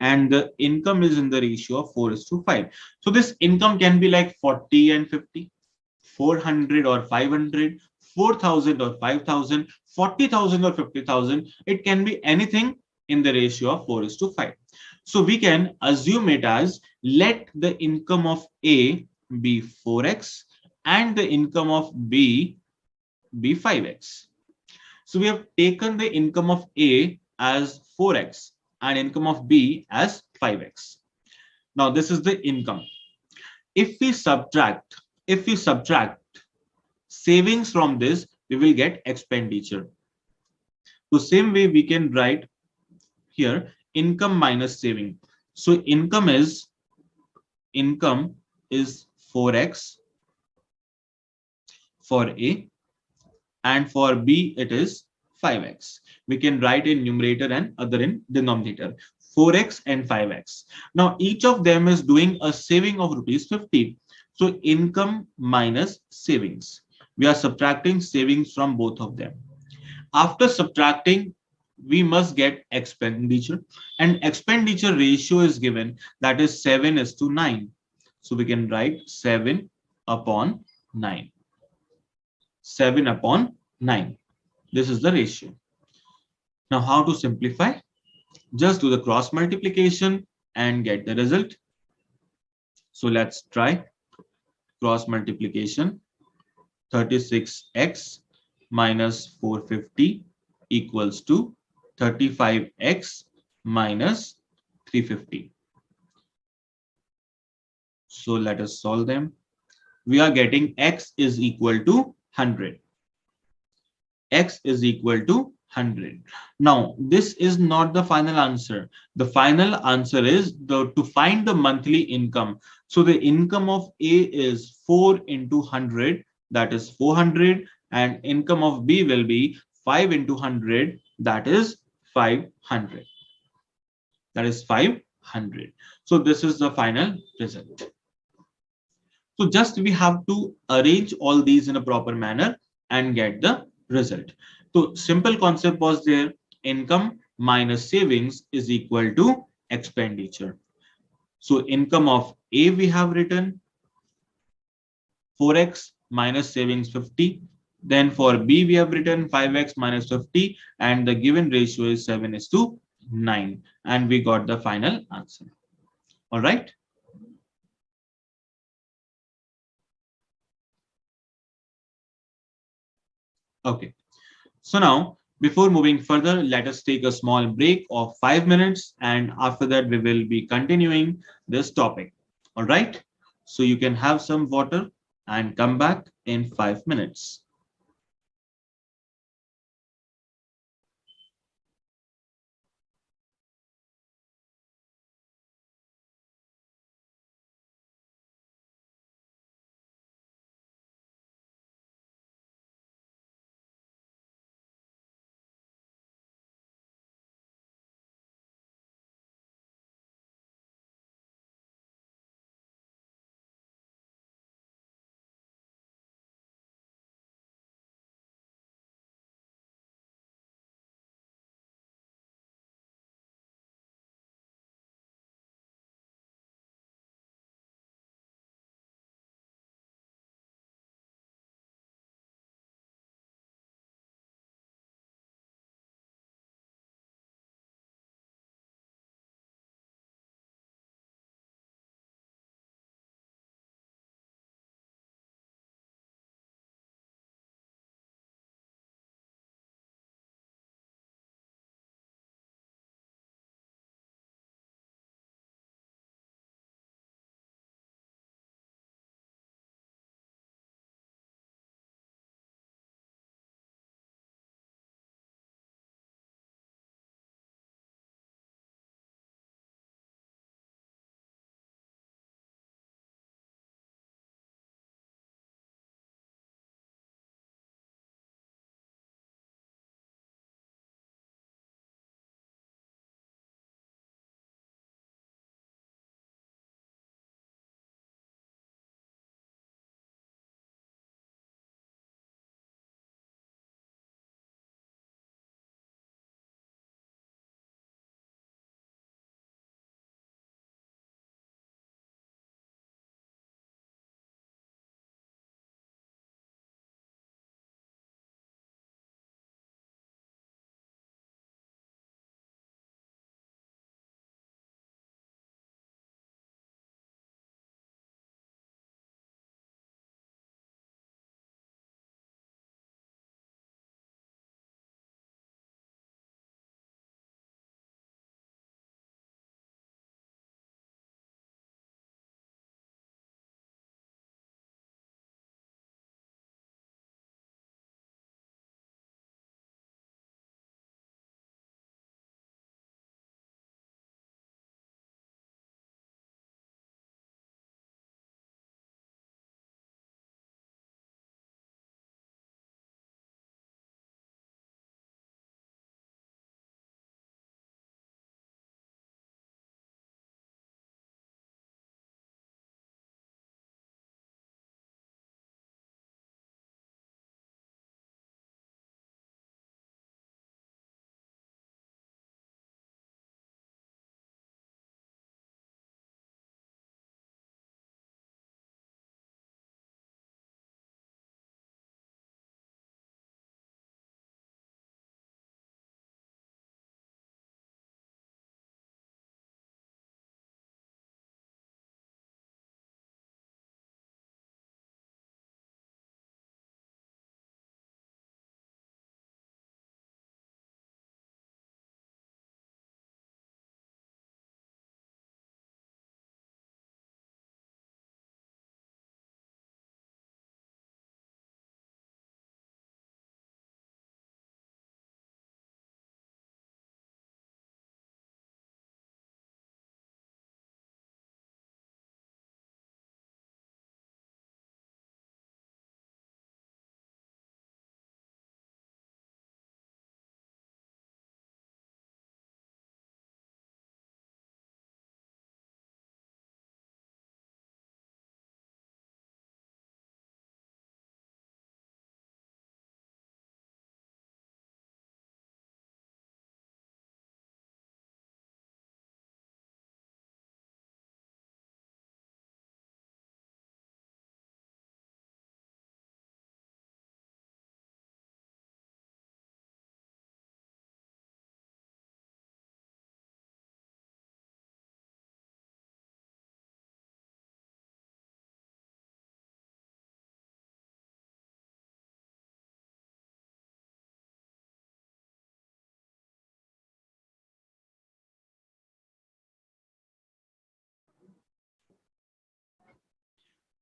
and the income is in the ratio of 4 is to 5. So this income can be like 40 and 50, 400 or 500, 4,000 or 5,000, 40,000 or 50,000. It can be anything in the ratio of 4 is to 5. So we can assume it as, let the income of A be 4x and the income of B be 5x. So we have taken the income of A as 4x and income of B as 5x. Now this is the income. If we subtract savings from this, we will get expenditure. So same way we can write here income minus saving. So income is 4x for A, and for B it is 5x. We can write in numerator and other in denominator, 4x and 5x. Now each of them is doing a saving of rupees 50. So income minus savings. We are subtracting savings from both of them. After subtracting, we must get expenditure, and expenditure ratio is given, that is 7 is to 9. So we can write 7 upon 9. 7 upon 9. This is the ratio. Now how to simplify? Just do the cross multiplication and get the result. So let's try cross multiplication. 36x minus 450 equals to 35x minus 350. So let us solve them. We are getting x is equal to 100. X is equal to 100. Now, this is not the final answer. The final answer is to find the monthly income. So the income of A is 4 into 100, that is 400, and income of B will be 5 into 100, that is 500. That is 500. So this is the final result. So just we have to arrange all these in a proper manner and get the result. So simple concept was there. Income minus savings is equal to expenditure. So income of A we have written 4x minus savings 50. Then for B we have written 5x minus 50, and the given ratio is 7 is to 9, and we got the final answer. All right. Okay. So now, before moving further, let us take a small break of 5 minutes, and after that, we will be continuing this topic. All right. So you can have some water and come back in 5 minutes.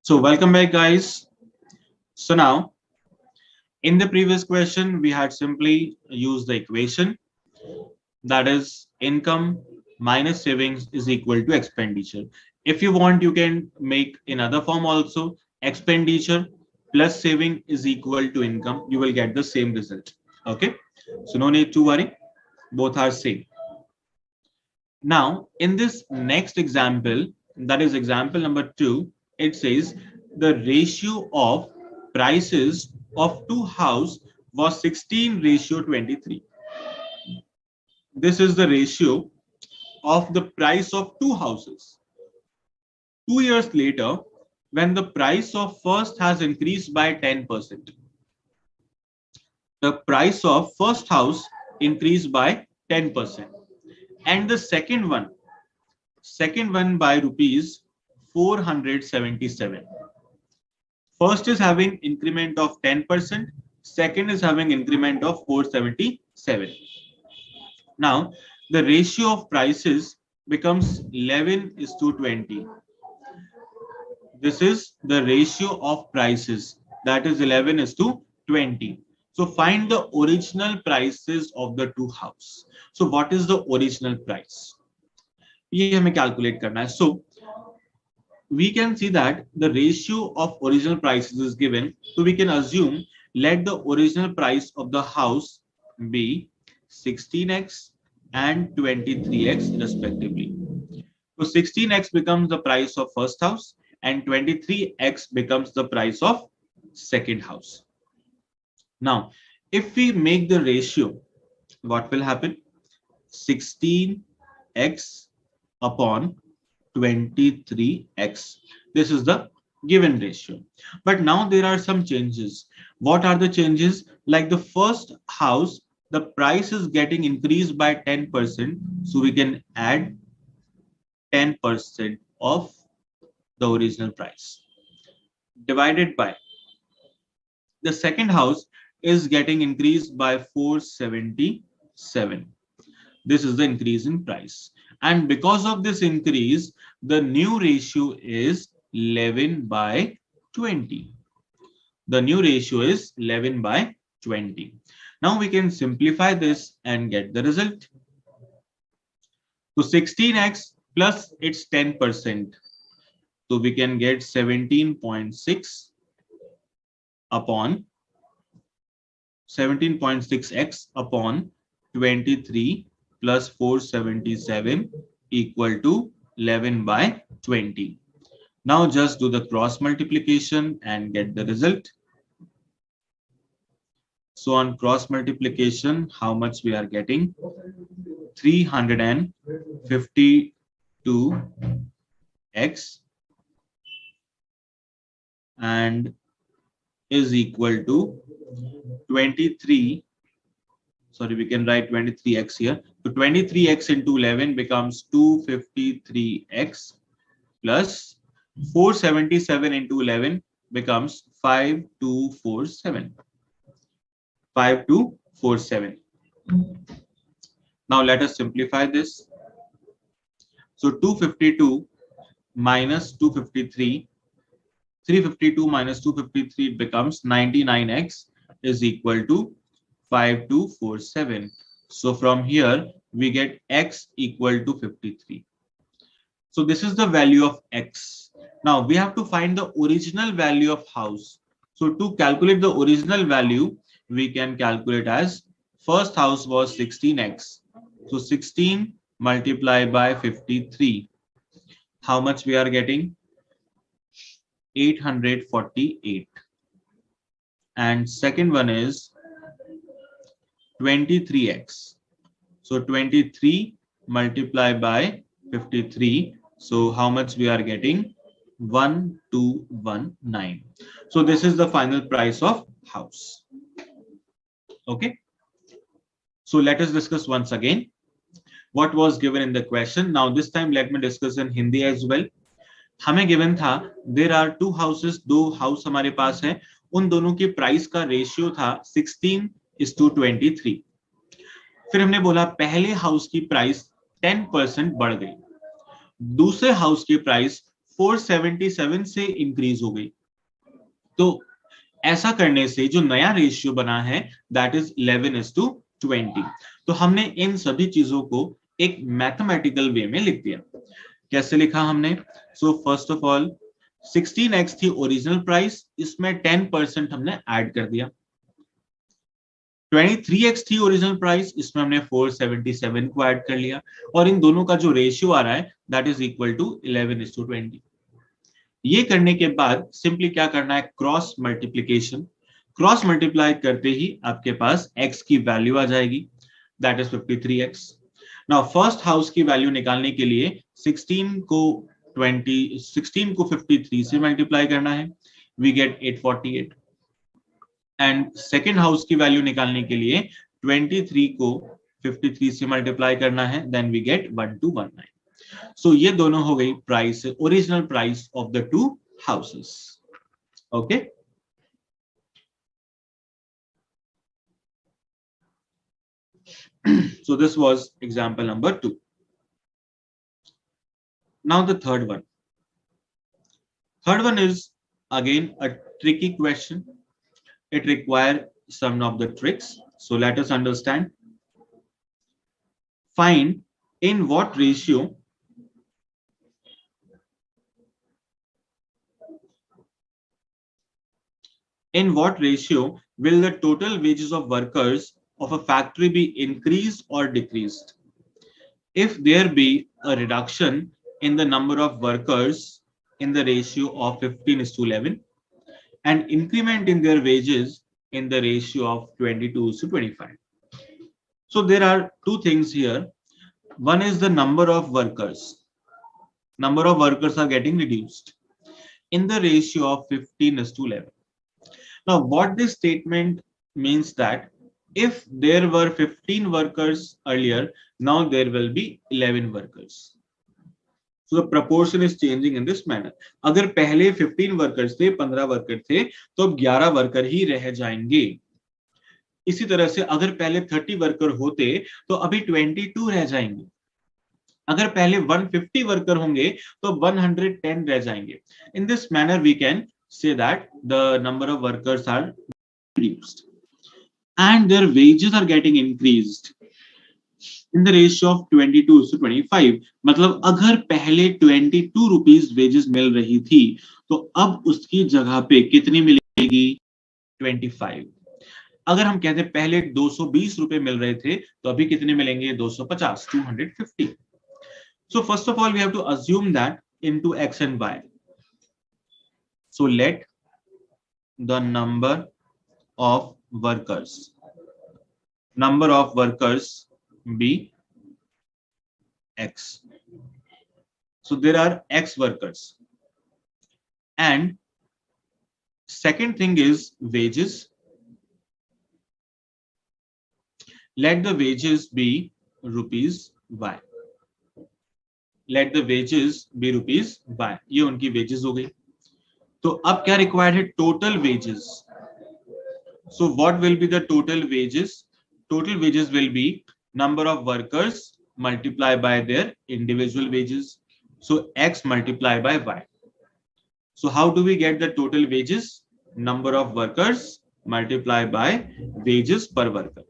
So welcome back, guys. So now, in the previous question, we had simply used the equation, that is income minus savings is equal to expenditure. If you want, you can make in other form also, expenditure plus saving is equal to income. You will get the same result. Okay. So no need to worry. Both are same. Now, in this next example, that is example number 2, it says the ratio of prices of two house was 16:23. This is the ratio of the price of two houses. 2 years later, when the price of first has increased by 10%, the price of first house increased by 10%, and the second one by rupees 477. First is having increment of 10%, second is having increment of 477. Now, the ratio of prices becomes 11:20. This is the ratio of prices, that is 11:20. So find the original prices of the two house. So what is the original price? ये हमें calculate करना है. So we can see that the ratio of original prices is given. So we can assume let the original price of the house be 16x and 23x respectively. So 16x becomes the price of first house and 23x becomes the price of second house. Now, if we make the ratio, what will happen? 16x upon 23x. This is the given ratio. But now there are some changes. What are the changes? Like the first house, the price is getting increased by 10%. So we can add 10% of the original price divided by the second house is getting increased by 477. This is the increase in price. And because of this increase, the new ratio is 11/20. The new ratio is 11/20. Now we can simplify this and get the result. So 16x plus its 10%. So we can get 17.6 upon 17.6x upon 23 plus 477 equal to 11/20. Now just do the cross multiplication and get the result. So on cross multiplication, how much we are getting? 352x and is equal to 23. Sorry, we can write 23x here. So 23x into 11 becomes 253x plus 477 into 11 becomes 5247. 5247. Now let us simplify this. So 252 minus 253, 352 minus 253 becomes 99x is equal to 5247. So from here we get x equal to 53. So this is the value of x. Now we have to find the original value of house. So to calculate the original value, we can calculate as first house was 16x. So 16 multiplied by 53. How much we are getting? 848. And second one is 23x. So 23 multiplied by 53. So how much we are getting? 1219. So this is the final price of house. Okay. So let us discuss once again what was given in the question. Now this time let me discuss in Hindi as well. हमें given था there are to houses, दो house हमारे पास है, उन दोनों की price का ratio था 16:23. फिर हमने बोला पहले हाउस की प्राइस 10% बढ़ गई, दूसरे हाउस की प्राइस 477 से इंक्रीज हो गई। तो ऐसा करने से जो नया रेशियो बना है दैट इज 11:20। तो हमने इन सभी चीजों को एक मैथमेटिकल वे में लिख दिया। कैसे लिखा हमने? So first of all 16x थी ओरिजिनल प्राइस, इसमें 10% हमने ऐड कर दिया। 23x थी ओरिजिनल प्राइस, इसमें हमने 477 को ऐड कर लिया, और इन दोनों का जो रेशियो आ रहा है दैट इज इक्वल टू 11:20। ये करने के बाद सिंपली क्या करना है? Cross multiplication. क्रॉस मल्टीप्लाई करते ही आपके पास x की वैल्यू आ जाएगी, that is 53x। Now first house की वैल्यू निकालने के लिए 16 को 53 से मल्टीप्लाई करना है, we get 848। And second house की वैल्यू निकालने के लिए 23 को 53 से मल्टीप्लाई करना है, देन वी गेट 1219। सो ये दोनों हो गई price, original price of the two houses. Okay, so this was example number 2. Now the third one. Third one is again a tricky question. It requires some of the tricks. So let us understand. Find in what ratio will the total wages of workers of a factory be increased or decreased if there be a reduction in the number of workers in the ratio of 15:11 and increment in their wages in the ratio of 22:25. So there are two things here. One is the number of workers. Number of workers are getting reduced in the ratio of 15:11. Now, what this statement means that if there were 15 workers earlier, now there will be 11 workers. So the proportion is changing in this manner. अगर पहले 15 workers थे, 15 worker थे, तो अब 11 worker ही रह जाएंगे। इसी तरह से अगर पहले 30 वर्कर होते तो अभी 22 रह जाएंगे। अगर पहले 150 वर्कर होंगे तो 110 रह जाएंगे। In this manner we can say that the number of workers are reduced and their wages are getting increased in the ratio of 22:25. मतलब अगर पहले 22 रुपीज वेजेस मिल रही थी तो अब उसकी जगह पे कितनी मिलेगी? 25। अगर हम कहते हैं पहले 220 रुपए मिल रहे थे तो अभी कितने मिलेंगे? 250, 250। So first of all we have to assume that into x and y. So let the number of workers be x. So there are x workers. And second thing is wages. Let the wages be rupees y. Let the wages be rupees y. ये उनकी wages हो गई। तो अब क्या required है? Total wages. So what will be the total wages? Total wages will be number of workers multiplied by their individual wages. So x multiplied by y. So how do we get the total wages? Number of workers multiplied by wages per worker.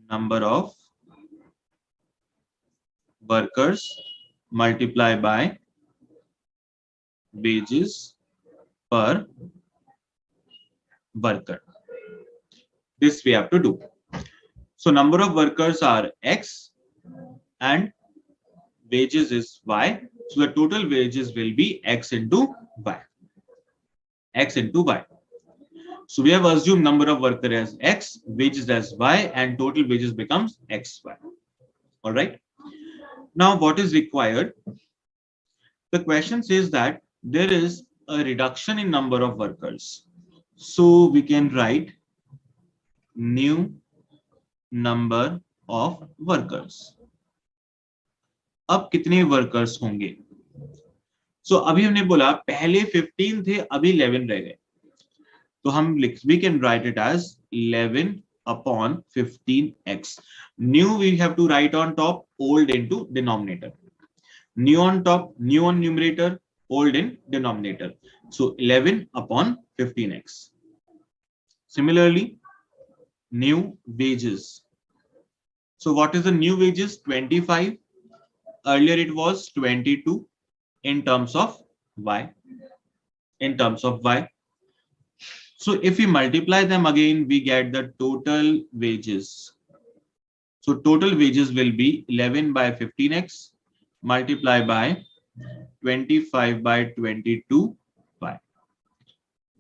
Number of workers multiplied by wages per worker. This we have to do. So number of workers are x and wages is y. So the total wages will be x into y. X into y. So we have assumed number of workers as x, wages as y, and total wages becomes xy. All right. Now what is required? The question says that there is a reduction in number of workers. So we can write new number of workers. अब कितने workers होंगे? So अभी हमने बोला पहले 15 थे, अभी 11 रह गए, तो हम we can write it as 11 upon 15x. New we have to write on top, old into denominator. New on top, new on numerator, old in denominator. So 11 upon 15x. Similarly, new wages. So what is the new wages? 25. Earlier it was 22 in terms of y. In terms of y. So if we multiply them again, we get the total wages. So total wages will be 11 by 15x multiplied by 25 by 22y.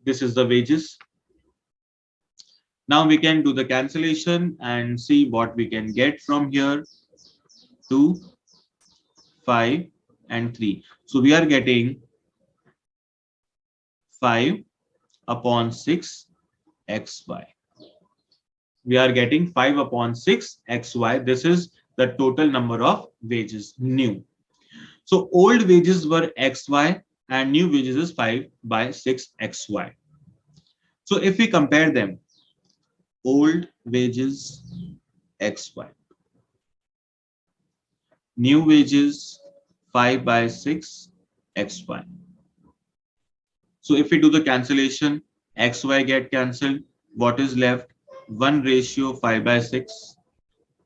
This is the wages. Now we can do the cancellation and see what we can get from here. 2, 5 and 3. So we are getting 5 upon 6 xy. We are getting 5 upon 6 xy. This is the total number of wages new. So old wages were xy and new wages is 5 by 6 xy. So if we compare them, old wages xy, new wages 5 by 6 xy. So if we do the cancellation, xy get cancelled. What is left? 1 ratio 5 by 6.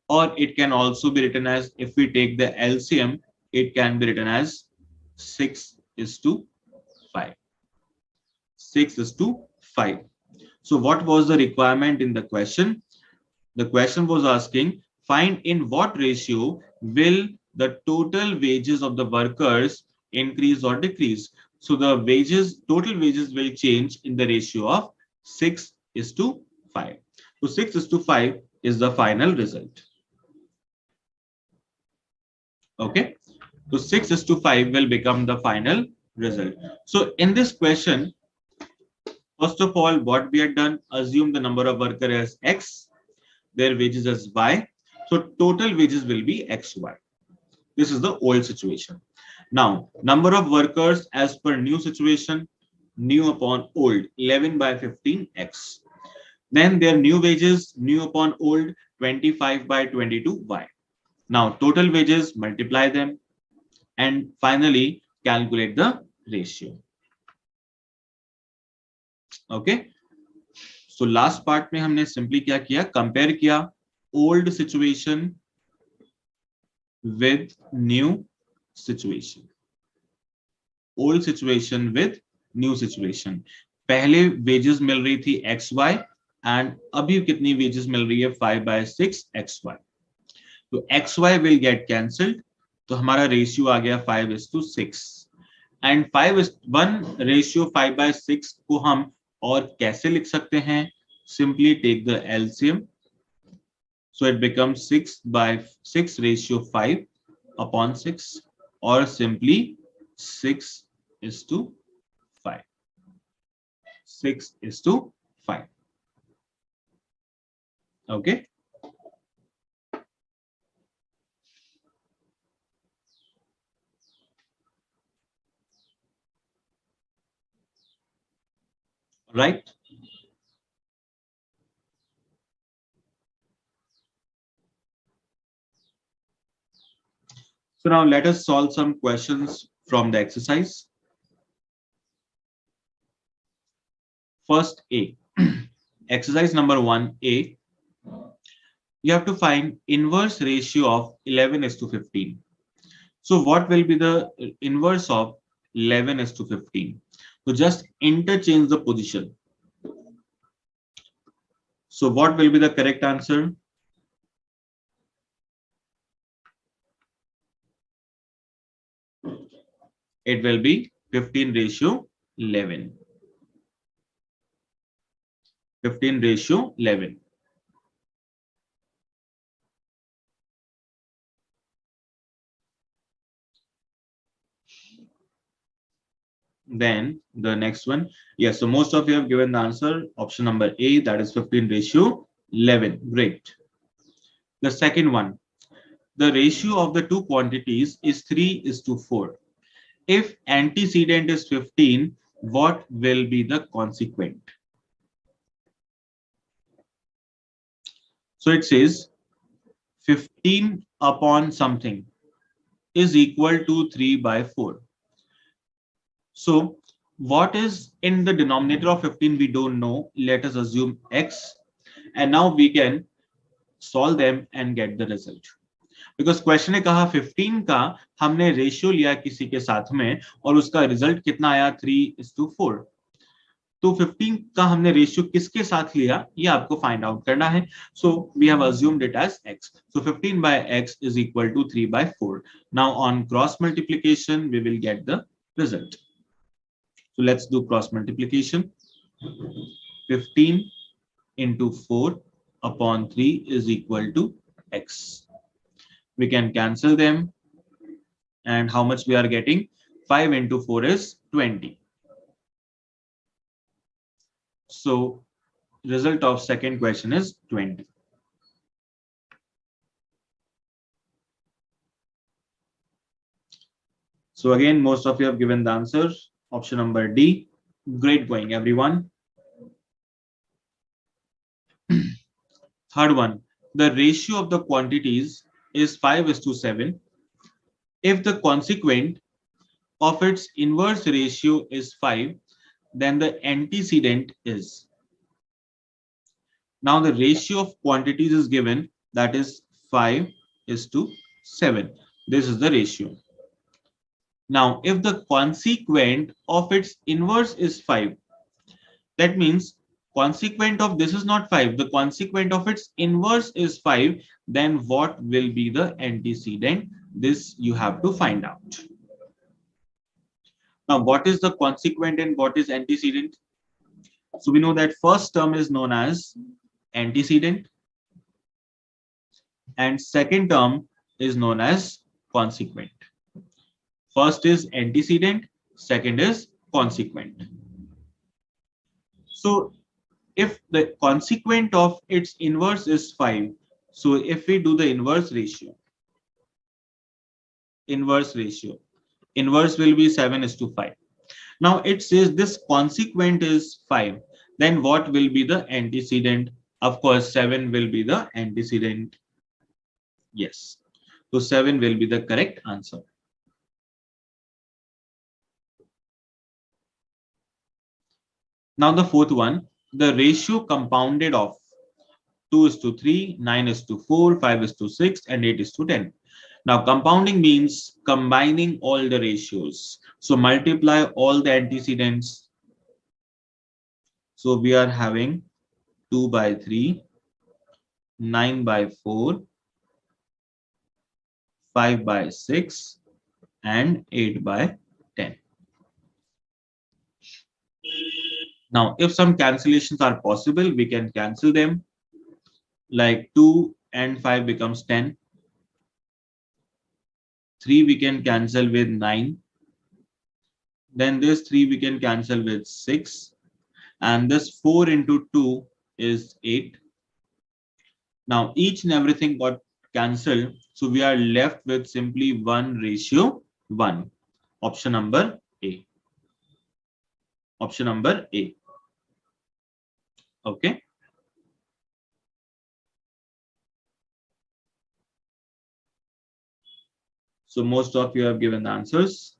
Or it can also be written as, if we take the LCM, it can be written as 6 is to 5. 6 is to 5. So what was the requirement in the question? The question was asking, find in what ratio will the total wages of the workers increase or decrease. So the wages, total wages will change in the ratio of 6 is to 5. So 6 is to 5 is the final result. Okay. So 6 is to 5 will become the final result. So in this question, first of all, what we had done, assume the number of workers as X, their wages as Y. So total wages will be XY. This is the old situation. Now, number of workers as per new situation, new upon old, 11 by 15x. Then their new wages, new upon old, 25 by 22y. Now, total wages, multiply them, and finally calculate the ratio. Okay. So last part में हमने simply क्या किया, compare किया old situation with new situation. Old situation with new situation. पहले wages मिल रही थी XY and अभी कितनी wages मिल रही है 5 by 6 XY. तो XY will get cancelled. तो हमारा ratio आ गया 5 is to 6. And 5 is 1 ratio 5 by 6 को हम और कैसे लिख सकते हैं? Simply take the LCM. So it becomes 6 by 6 ratio 5 upon 6, or simply 6 is to 5. 6 is to 5. Okay. Right. So now let us solve some questions from the exercise. First A. Exercise number 1A. You have to find inverse ratio of 11 is to 15. So what will be the inverse of 11 is to 15? So just interchange the position. So what will be the correct answer? It will be 15 ratio 11. 15 ratio 11. Then the next one. Yes, so most of you have given the answer. Option number A, that is 15 ratio 11. Great. The second one. The ratio of the two quantities is 3 is to 4. If antecedent is 15, what will be the consequent? So it says 15 upon something is equal to 3 by 4. So what is in the denominator of 15? We don't know. Let us assume x. And now we can solve them and get the result. Because question ने कहा 15 का हमने ratio लिया किसी के साथ में और उसका रिजल्ट कितना आया 3:4. तो 15 का हमने रेशियो किसके साथ लिया ये आपको फाइंड आउट करना है. So we have assumed it as x. So 15 by x is equal to 3 by 4. Now on cross multiplication we will get the result. So let's do cross multiplication. 15 into 4 upon 3 is equal to x. We can cancel them, and how much we are getting? 5 into 4 is 20. So result of second question is 20. So again, most of you have given the answer. Option number D. Great going, everyone. Third one, the ratio of the quantities is 5:7. If the consequent of its inverse ratio is 5, then the antecedent is. Now the ratio of quantities is given, that is 5:7. This is the ratio. Now if the consequent of its inverse is 5, that means consequent of this is not 5, the consequent of its inverse is 5, then what will be the antecedent? This you have to find out. Now what is the consequent and what is antecedent? So we know that first term is known as antecedent and second term is known as consequent. First is antecedent, second is consequent. So if the consequent of its inverse is 5, so if we do the inverse ratio, inverse will be 7:5. Now it says this consequent is 5, then what will be the antecedent? Of course 7 will be the antecedent. Yes, so 7 will be the correct answer. Now the fourth one, the ratio compounded of 2:3, 9:4, 5:6, and 8:10. Now compounding means combining all the ratios. So multiply all the antecedents. So we are having 2/3, 9/4, 5/6, and 8/10. Now, if some cancellations are possible, we can cancel them. Like 2 and 5 becomes 10. 3 we can cancel with 9. Then this 3 we can cancel with 6. And this 4 into 2 is 8. Now, each and everything got cancelled. So we are left with simply 1:1. Option number A. Option number A. Okay. So most of you have given the answers.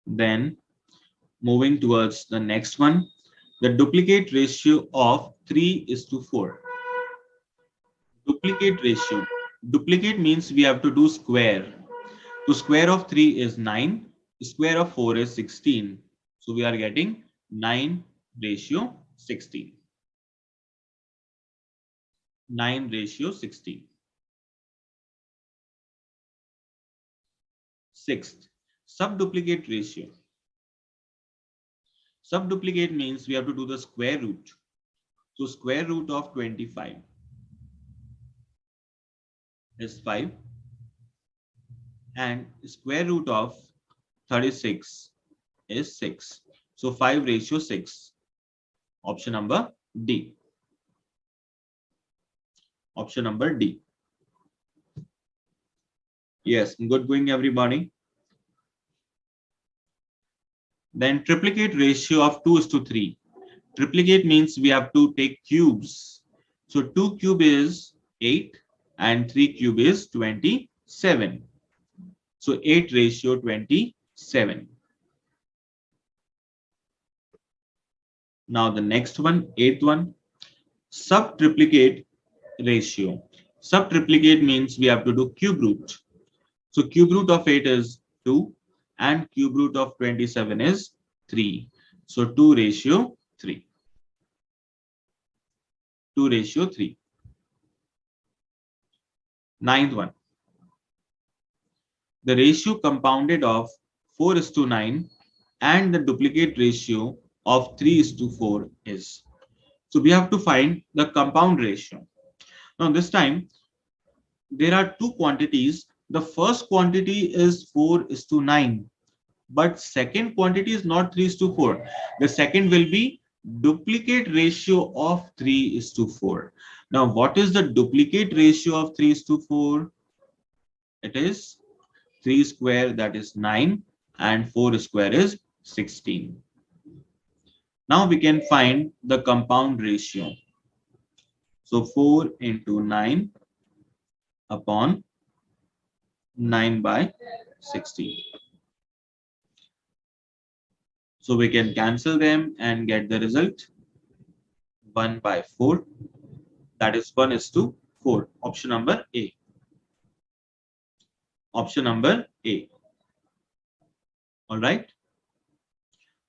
Then moving towards the next one, the duplicate ratio of 3:4. Duplicate ratio. Duplicate means we have to do square. So square of 3 is 9. Square of 4 is 16. So we are getting 9:16. 9:16. Sixth, subduplicate ratio. Subduplicate means we have to do the square root. So square root of 25 is 5 and square root of 36 is 6. So 5:6. Option number D. Option number D. Yes, good going everybody. Then triplicate ratio of 2:3. Triplicate means we have to take cubes. So 2 cube is 8 and 3 cube is 27. So 8 ratio 27. Now the next one, eighth one, subtriplicate ratio. Subtriplicate means we have to do cube root. So cube root of 8 is 2 and cube root of 27 is 3. So 2 ratio 3. 2 ratio 3. Ninth one. The ratio compounded of 4:9 and the duplicate ratio of 3:4 is. So we have to find the compound ratio. Now this time there are two quantities. The first quantity is 4:9, but second quantity is not 3:4. The second will be duplicate ratio of 3:4. Now what is the duplicate ratio of 3:4? It is 3 square, that is 9, and 4 square is 16. Now we can find the compound ratio. So 4 into 9 upon 9 by 16. So we can cancel them and get the result 1 by 4. That is 1:4. Option number A. Option number A. All right.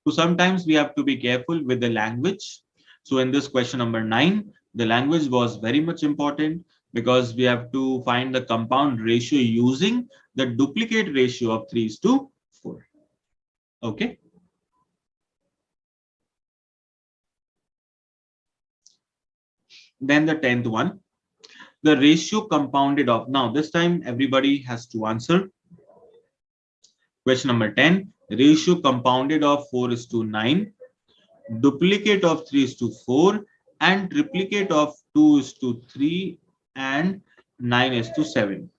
So sometimes we have to be careful with the language. So in this question number 9, the language was very much important because we have to find the compound ratio using the duplicate ratio of 3:4. Okay. Then the 10th one, the ratio compounded of. Now this time everybody has to answer. Question number 10, ratio compounded of 4:9, duplicate of 3:4, and triplicate of 2:3 and 9:7.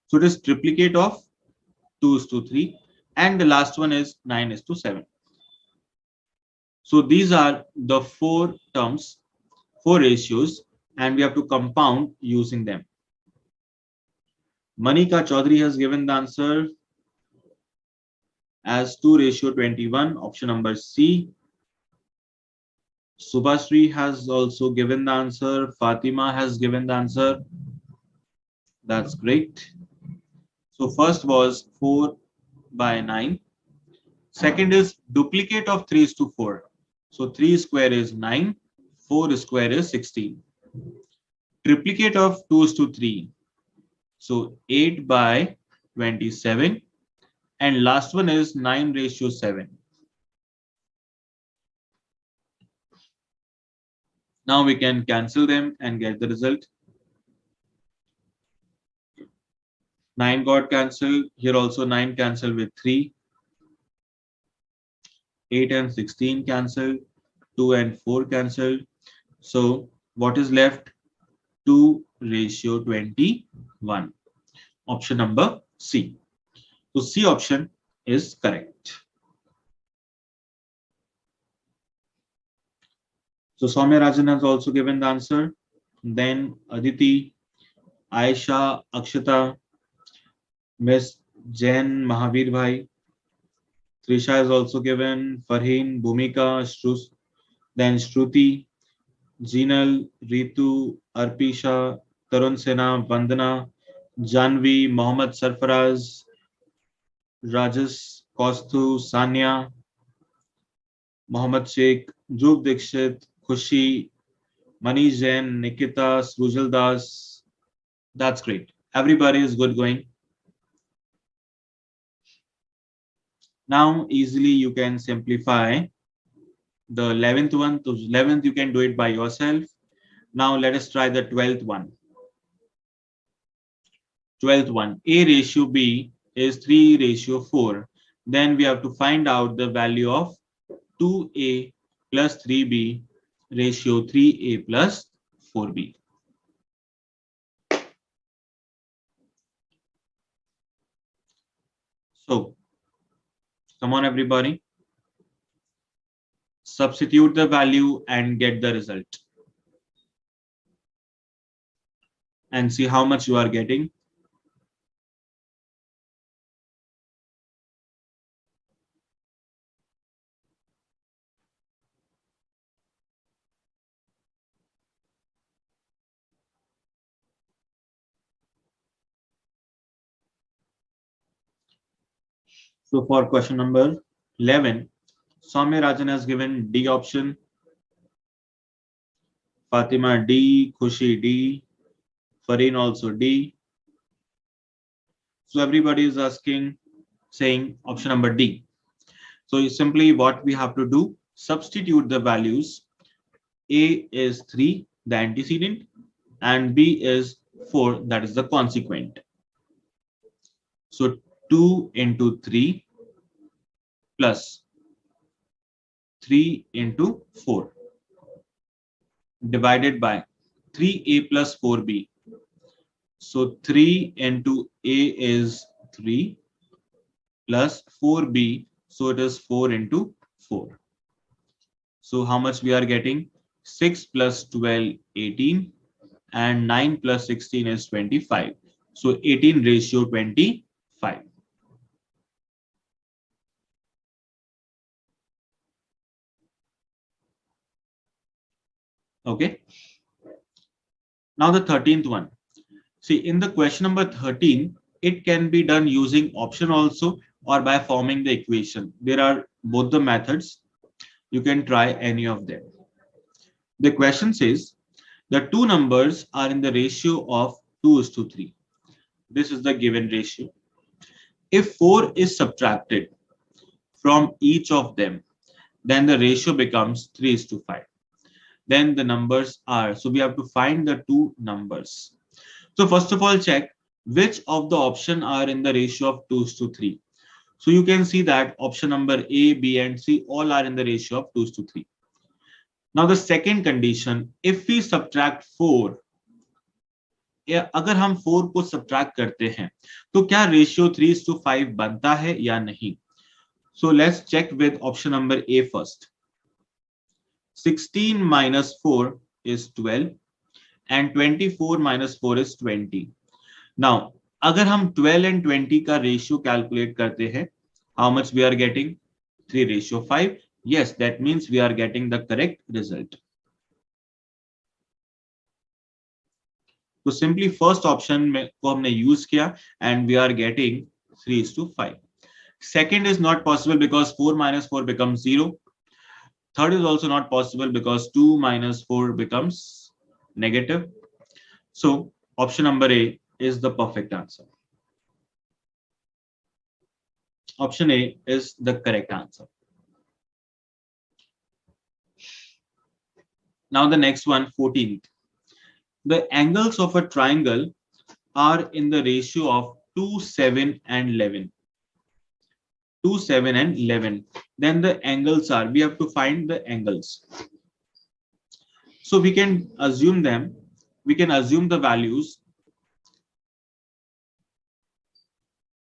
So it is triplicate of 2:3 and the last one is 9:7. So these are the four terms, four ratios, and we have to compound using them. Manika Chaudhary has given the answer as 2:21, option number C. Subhasri has also given the answer. Fatima has given the answer. That's great. So first was 4 by 9. Second is duplicate of 3:4. So 3 square is 9. 4 square is 16. Triplicate of 2:3. So 8 by 27. And last one is 9:7. Now we can cancel them and get the result. 9 got cancelled. Here also 9 cancelled with 3. 8 and 16 cancelled. 2 and 4 cancelled. So what is left? 2:21. Option number C. So C option is correct. So Soumya Rajan has also given the answer. Then Aditi, Aisha, Akshata, Miss Jain, Mahavir Bhai. Trisha is also given. Farheen, Bhumika, then Shruti, Jinal, Ritu, Arpisha, Tarun Sena, Vandana, Janvi, Mohammad Sarfaraz, Rajas, Kostu, Sanya, Mohammad Sheikh, Dhruv Dikshit, Khushi, Manish Jain, Nikita, Srujal Das. That's great. Everybody is good going. Now easily you can simplify the 11th one. So 11th you can do it by yourself. Now let us try the 12th one. 12th one. A ratio B is 3:4. Then we have to find out the value of 2A plus 3B ratio 3A plus 4B. So Come on, everybody. Substitute the value and get the result. And see how much you are getting. So for question number 11, Soumya Rajan has given D option, Fatima D, Khushi D, Fareen also D. So everybody is asking, saying option number D. So simply what we have to do, substitute the values. A is 3, the antecedent, and B is 4, that is the consequent. So 2 into 3 plus 3 into 4 divided by 3A plus 4B. So 3 into A is 3 plus 4B. So it is 4 into 4. So how much we are getting? 6 plus 12, 18, and 9 plus 16 is 25. So 18 ratio 25. Okay. Now the 13th one. See, in the question number 13, it can be done using option also or by forming the equation. There are both the methods. You can try any of them. The question says the two numbers are in the ratio of 2:3. This is the given ratio. If 4 is subtracted from each of them, then the ratio becomes 3:5. Then the numbers are, so we have to find the two numbers. So first of all, check which of the option are in the ratio of 2:3. So you can see that option number A, B, and C all are in the ratio of 2:3. Now the second condition, if we subtract 4, अगर हम 4 को subtract करते हैं तो क्या ratio 3:5 बनता है या नहीं? So let's check with option number A first. 16 minus 4 is 12 and 24 minus 4 is 20. Now अगर हम 12 and 20 का ratio calculate करते हैं, how much we are getting? 3:5. Yes, that means we are getting the correct result. तो simply first option में को हमने use किया and we are getting 3:5. Second is not possible because 4 minus 4 becomes 0. Third is also not possible because 2 minus 4 becomes negative. So option number A is the perfect answer. Option A is the correct answer. Now the next one, 14th. The angles of a triangle are in the ratio of 2, 7, and 11. 2, 7, and 11. Then the angles are, we have to find the angles. So we can assume them, we can assume the values.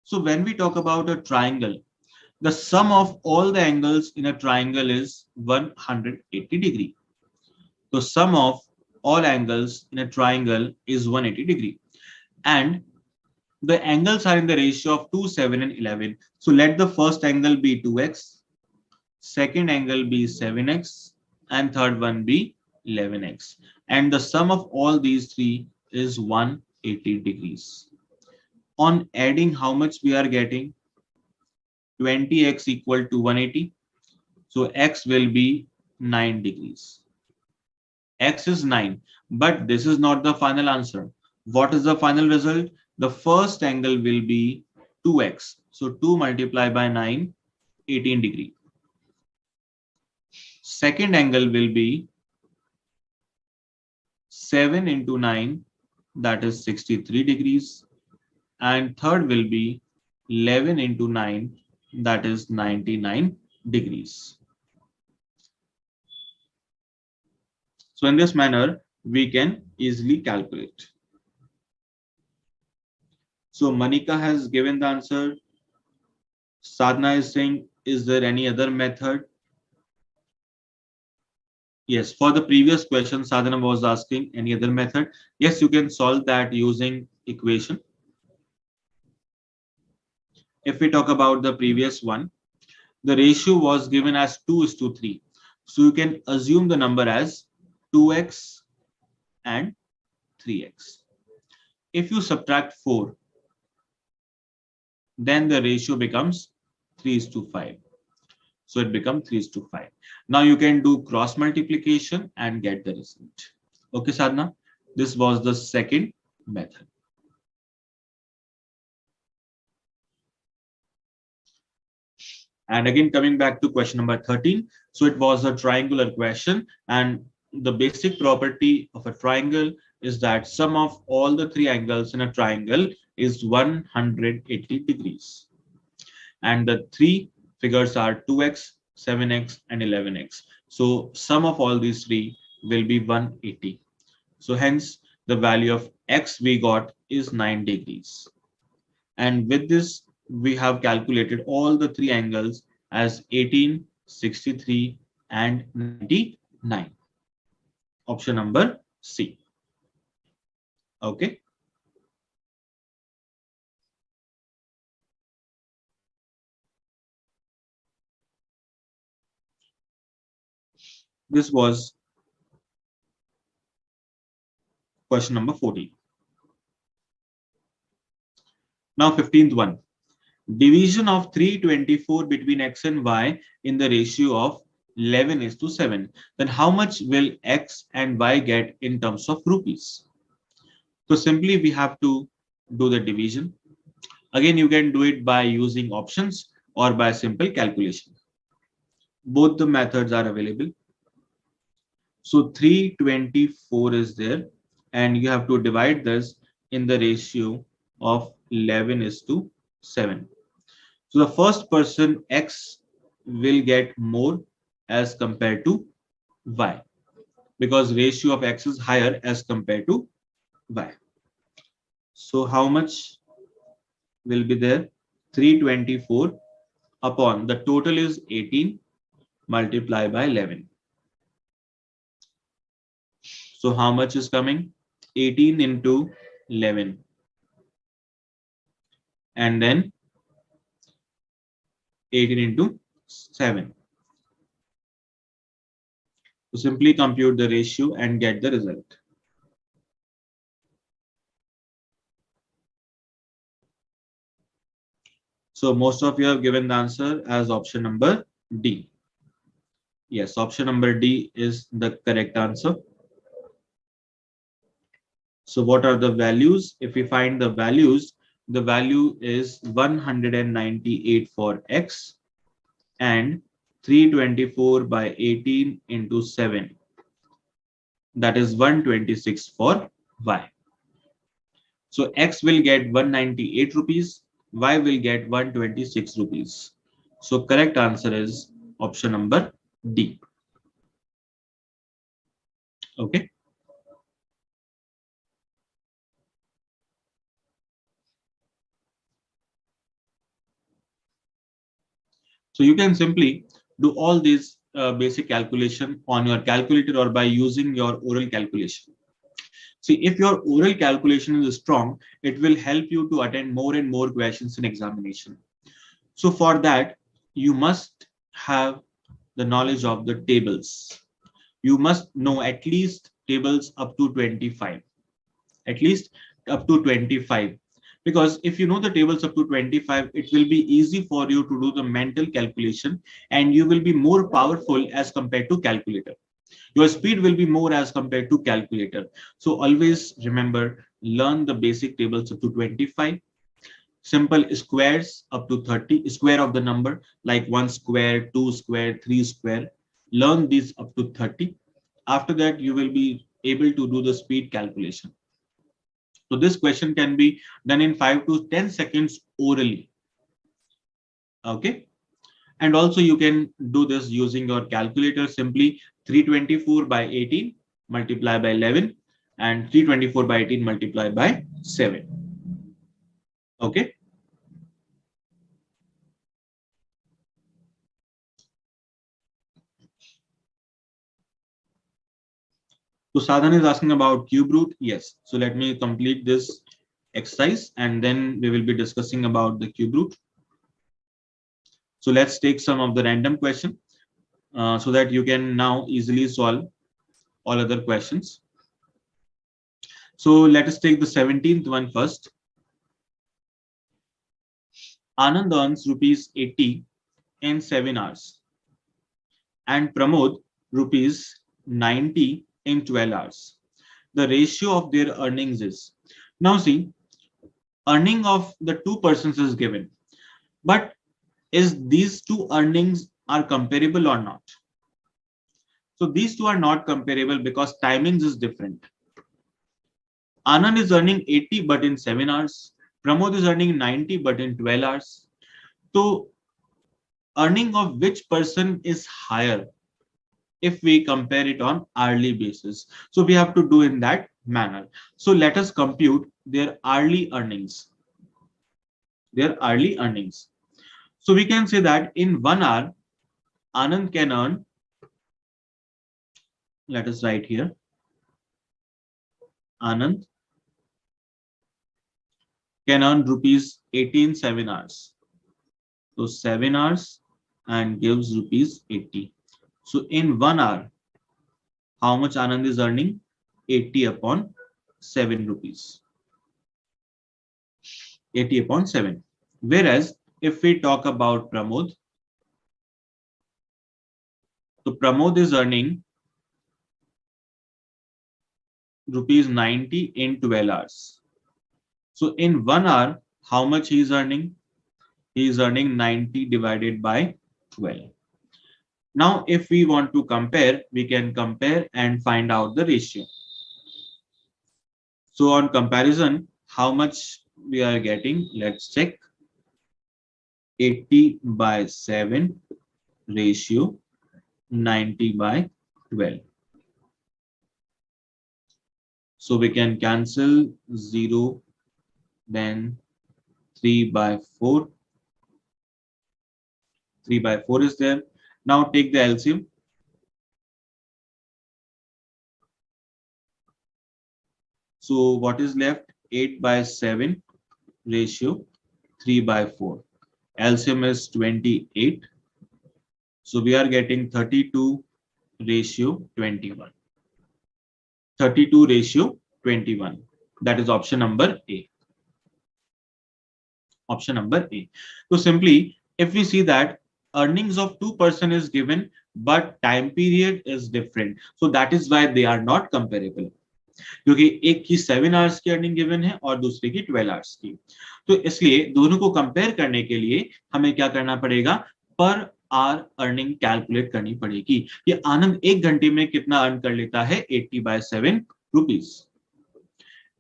So when we talk about a triangle, the sum of all the angles in a triangle is 180 degree. The sum of all angles in a triangle is 180 degree. And the angles are in the ratio of 2, 7, and 11. So let the first angle be 2x, second angle be 7x, and third one be 11x. And the sum of all these three is 180 degrees. On adding, how much we are getting? 20x equal to 180. So x will be 9 degrees. X is 9, but this is not the final answer. What is the final result? The first angle will be 2x. So 2 multiplied by 9, 18 degree. Second angle will be 7 into 9, that is 63 degrees. And third will be 11 into 9, that is 99 degrees. So in this manner, we can easily calculate. So Manika has given the answer. Sadhna is saying Is there any other method? Yes, for the previous question, Sadhana was asking any other method. Yes, you can solve that using equation. If we talk about the previous one, the ratio was given as 2:3. So you can assume the number as 2x and 3x. If you subtract 4, then the ratio becomes 3:5. So it becomes 3:5. Now you can do cross multiplication and get the result. Okay, Sadhana, this was the second method. And again, coming back to question number 13. So it was a triangular question, and the basic property of a triangle is that sum of all the three angles in a triangle is 180 degrees. And the three figures are 2x, 7x, and 11x. So sum of all these three will be 180. So hence the value of x we got is 9 degrees. And with this, we have calculated all the three angles as 18, 63, and 99. Option number C. Okay. This was question number 14. Now 15th one. Division of 324 between x and y in the ratio of 11:7. Then how much will x and y get in terms of rupees? So simply we have to do the division. Again, you can do it by using options or by simple calculation. Both the methods are available. So 324 is there, and you have to divide this in the ratio of 11:7. So the first person x will get more as compared to y, because ratio of x is higher as compared to y. So how much will be there? 324 upon the total is 18 multiplied by 11. So how much is coming? 18 into 11, and then 18 into 7. So simply compute the ratio and get the result. So most of you have given the answer as option number D. Yes, option number D is the correct answer. So what are the values? If we find the value is 198 for x and 324 by 18 into 7. That is 126 for y. So x will get 198 rupees, y will get 126 rupees. So correct answer is option number D. Okay. So you can simply do all these basic calculation on your calculator or by using your oral calculation. See, if your oral calculation is strong, it will help you to attend more and more questions in examination. So for that, you must have the knowledge of the tables. You must know at least tables up to 25. At least up to 25. Because if you know the tables up to 25, it will be easy for you to do the mental calculation and you will be more powerful as compared to calculator. Your speed will be more as compared to calculator. So always remember, learn the basic tables up to 25. Simple squares up to 30, square of the number like 1 square, 2 square, 3 square. Learn these up to 30. After that, you will be able to do the speed calculation. So this question can be done in 5 to 10 seconds orally. Okay. And also you can do this using your calculator. Simply 324 by 18 multiplied by 11 and 324 by 18 multiplied by 7. Okay. So Sadhan is asking about cube root. Yes. So let me complete this exercise and then we will be discussing about the cube root. So let's take some of the random question so that you can now easily solve all other questions. So let us take the 17th one first. Anand earns rupees 80 in 7 hours and Pramod rupees 90 in 12 hours. The ratio of their earnings is. Now see, earning of the two persons is given, but is these two earnings are comparable or not? So these two are not comparable because timings is different. Anand is earning 80 but in 7 hours. Pramod is earning 90 but in 12 hours. So earning of which person is higher if we compare it on hourly basis? So we have to do in that manner. So let us compute their hourly earnings. Their hourly earnings. So we can say that in 1 hour, Anand can earn, let us write here, Anand can earn rupees 18 7 hours. So 7 hours and gives rupees 80. So in 1 hour, how much Anand is earning? 80 upon 7 rupees. 80 upon 7. Whereas if we talk about Pramod, so Pramod is earning rupees 90 in 12 hours. So in 1 hour, how much he is earning? He is earning 90 divided by 12. Now, if we want to compare, we can compare and find out the ratio. So on comparison, how much we are getting? Let's check. 80 by 7 ratio 90 by 12. So we can cancel 0, then 3 by 4. 3 by 4 is there. Now take the LCM. So what is left? 8 by 7 ratio 3 by 4. LCM is 28. So we are getting 32 ratio 21. 32 ratio 21. That is option number A. Option number A. So simply, if we see that earnings of two person is given, but time period is different. So that is why they are not comparable. क्योंकि एक की 7 hours की earning given है और दूसरे की 12 hours की, तो इसलिए दोनों को कंपेयर करने के लिए हमें क्या करना पड़ेगा? पर आवर अर्निंग कैलकुलेट करनी पड़ेगी। ये आनंद एक घंटे में कितना अर्न कर लेता है? 80 by 7 रुपीज।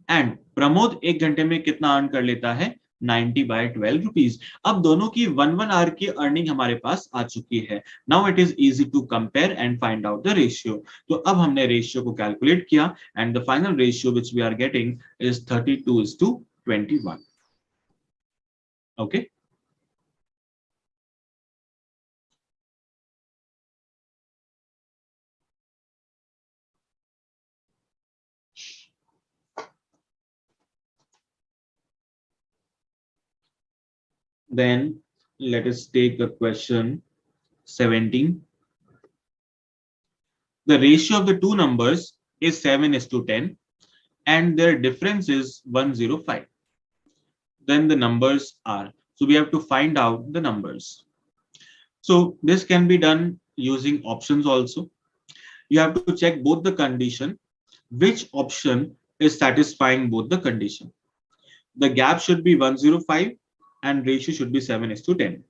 एंड प्रमोद एक घंटे में कितना अर्न कर लेता है? 90 by 12 रुपीज। अब दोनों की 1 आवर की अर्निंग हमारे पास आ चुकी है। Now it is easy to compare and find out the ratio. तो अब हमने रेशियो को कैलकुलेट किया and the final ratio which we are getting is 32:21। Okay, then let us take a question 17. The ratio of the two numbers is 7:10 and their difference is 105. Then the numbers are. So we have to find out the numbers. So this can be done using options also. You have to check both the condition, which option is satisfying both the condition. The gap should be 105 and ratio should be 7:10.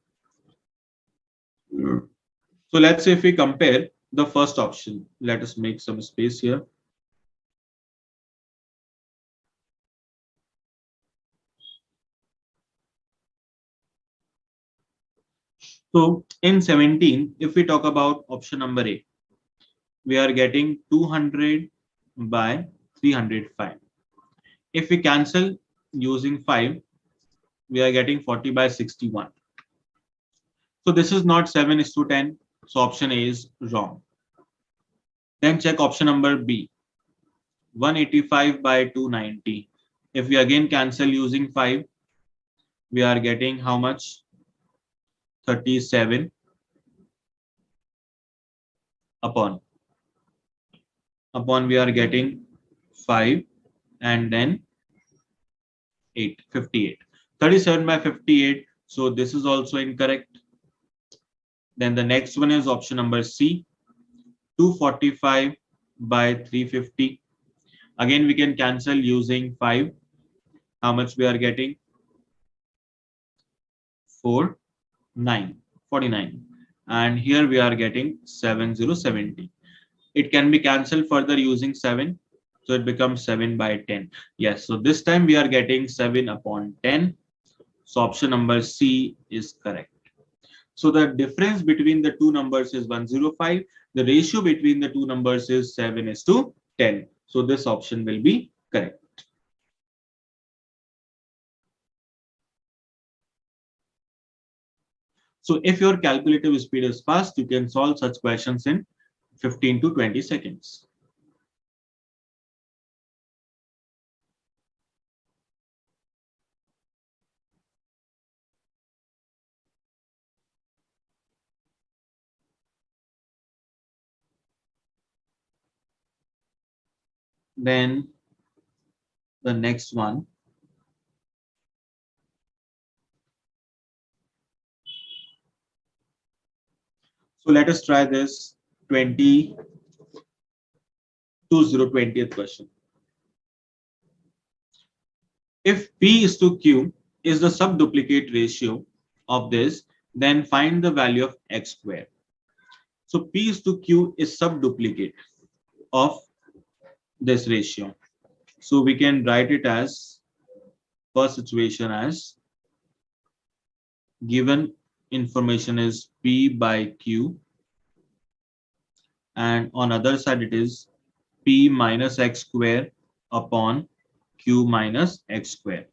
So let's say if we compare the first option, let us make some space here. So in 17, if we talk about option number A, we are getting 200 by 305. If we cancel using 5, we are getting 40 by 61. So this is not 7:10. So option A is wrong. Then check option number B. 185 by 290. If we again cancel using 5, we are getting how much? 37 upon we are getting 5 and then 8, 58. 37 by 58. So this is also incorrect. Then the next one is option number C, 245 by 350. Again, we can cancel using 5. How much we are getting? 4, 9, 49. And here we are getting 7070. It can be cancelled further using 7. So it becomes 7 by 10. Yes, so this time we are getting 7 upon 10. So option number C is correct. So the difference between the two numbers is 105. The ratio between the two numbers is 7:10. So this option will be correct. So if your calculative speed is fast, you can solve such questions in 15 to 20 seconds. Then the next one. So let us try this 20th question. If P is to Q is the subduplicate ratio of this, then find the value of x square. So P is to Q is subduplicate of this ratio. So we can write it as first situation as given information is P by Q, and on other side it is P minus x square upon Q minus x square.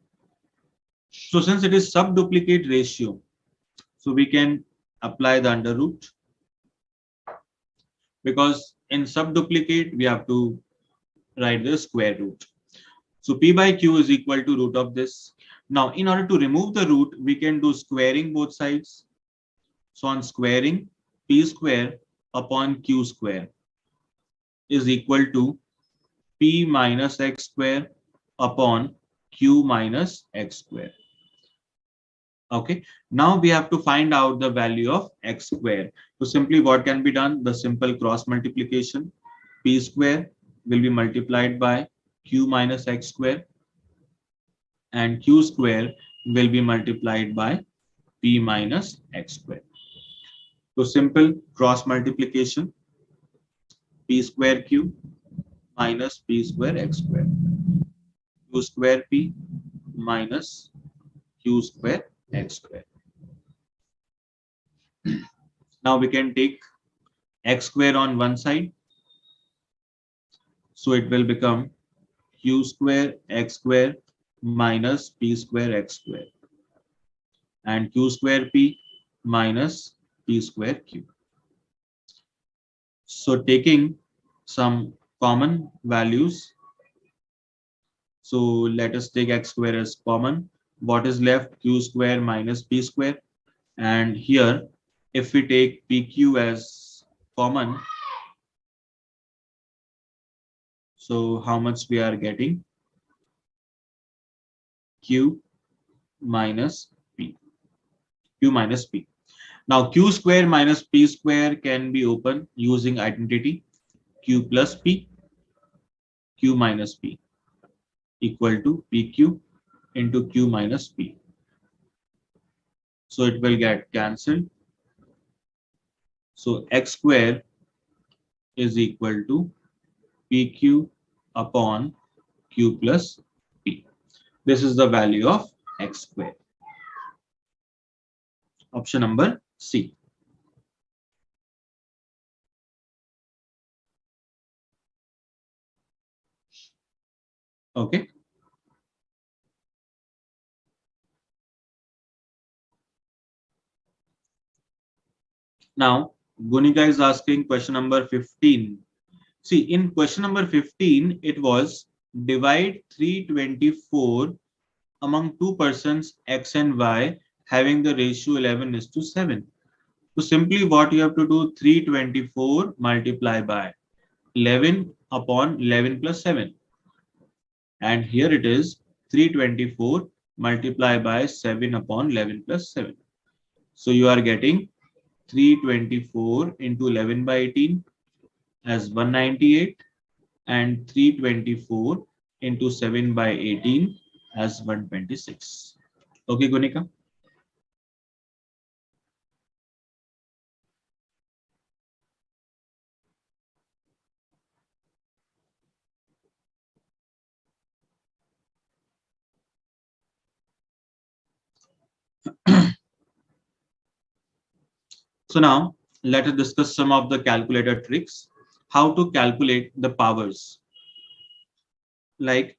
So since it is subduplicate ratio, so we can apply the under root, because in subduplicate we have to write the square root. So P by Q is equal to root of this. Now in order to remove the root, we can do squaring both sides. So on squaring, P square upon Q square is equal to P minus x square upon Q minus x square. Okay, now we have to find out the value of x square. So simply what can be done? The simple cross multiplication. P square will be multiplied by Q minus x square, and Q square will be multiplied by P minus x square. So simple cross multiplication, P square Q minus P square x square, Q square P minus Q square x square. Now we can take x square on one side. So it will become Q square x square minus P square x square, and Q square P minus P square Q. So taking some common values. So let us take x square as common. What is left? Q square minus P square. And here, if we take PQ as common, so how much we are getting? Q minus P. Q minus P. Now Q square minus P square can be open using identity Q plus P, Q minus P equal to PQ into Q minus P. So it will get cancelled. So x square is equal to PQ upon Q plus P. This is the value of x square. Option number C. Okay. Now, Gunika is asking question number 15. See, in question number 15, it was divide 324 among two persons X and Y having the ratio 11:7. So simply what you have to do, 324 multiply by 11 upon 11 plus 7. And here it is 324 multiply by 7 upon 11 plus 7. So you are getting 324 into 11 by 18 as 198 and 324 into 7 by 18 as 126. Okay, Gunika? So now let us discuss some of the calculator tricks. How to calculate the powers. Like,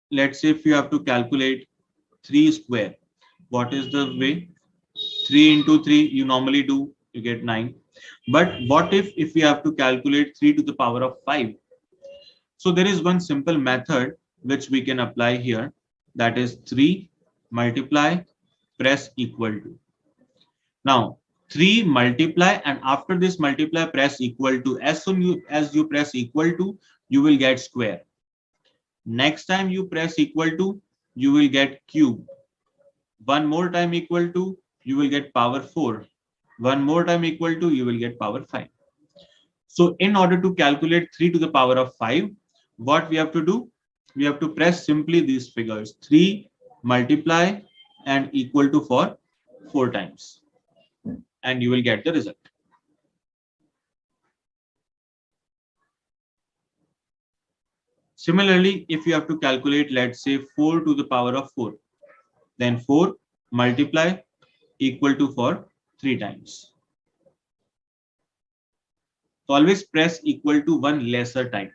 let's say if you have to calculate 3 square, what is the way? 3 into 3 you normally do, you get 9. But what if we have to calculate 3 to the power of 5? So there is one simple method which we can apply here, that is 3 multiply press equal to. Now 3 multiply, and after this multiply press equal to. As soon as you press equal to, you will get square. Next time you press equal to, you will get cube. One more time equal to, you will get power 4. One more time equal to, you will get power 5. So in order to calculate 3 to the power of 5, what we have to do? We have to press simply these figures. 3 multiply and equal to for 4 times. And you will get the result. Similarly, if you have to calculate, let's say 4 to the power of 4, then 4 multiply equal to for 3 times. So always press equal to one lesser time.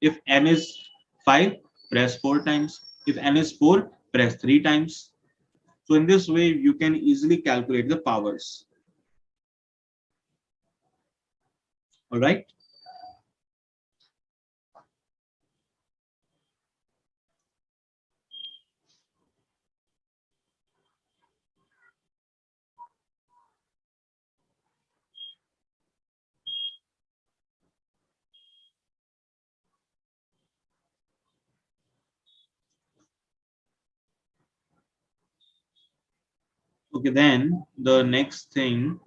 If n is 5, press 4 times. If n is 4, press 3 times. So in this way, you can easily calculate the powers. All right. Okay, then the next thing,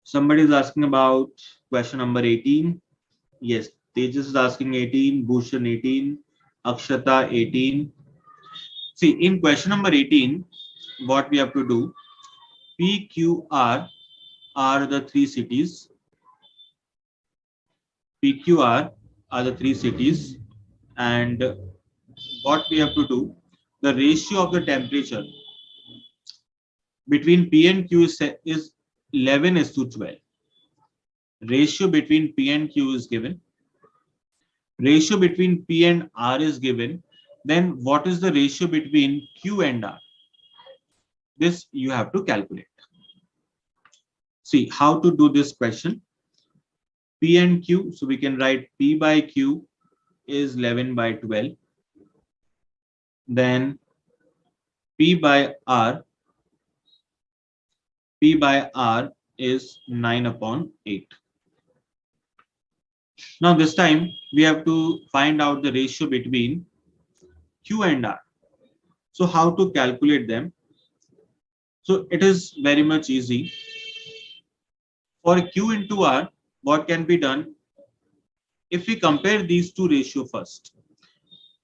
somebody is asking about question number 18. Yes, Tejas is asking 18, Bhushan 18, Akshata 18. See, in question number 18, what we have to do, PQR are the three cities. PQR are the three cities, and what we have to do, the ratio of the temperature between P and Q is 11:12. Ratio between P and Q is given. Ratio between P and R is given. Then what is the ratio between Q and R? This you have to calculate. See how to do this question. P and Q, so we can write P by Q is 11/12. Then P by R is 9/8. Now this time we have to find out the ratio between Q and R. So how to calculate them? So it is very much easy. For Q into R, what can be done? If we compare these two ratio first,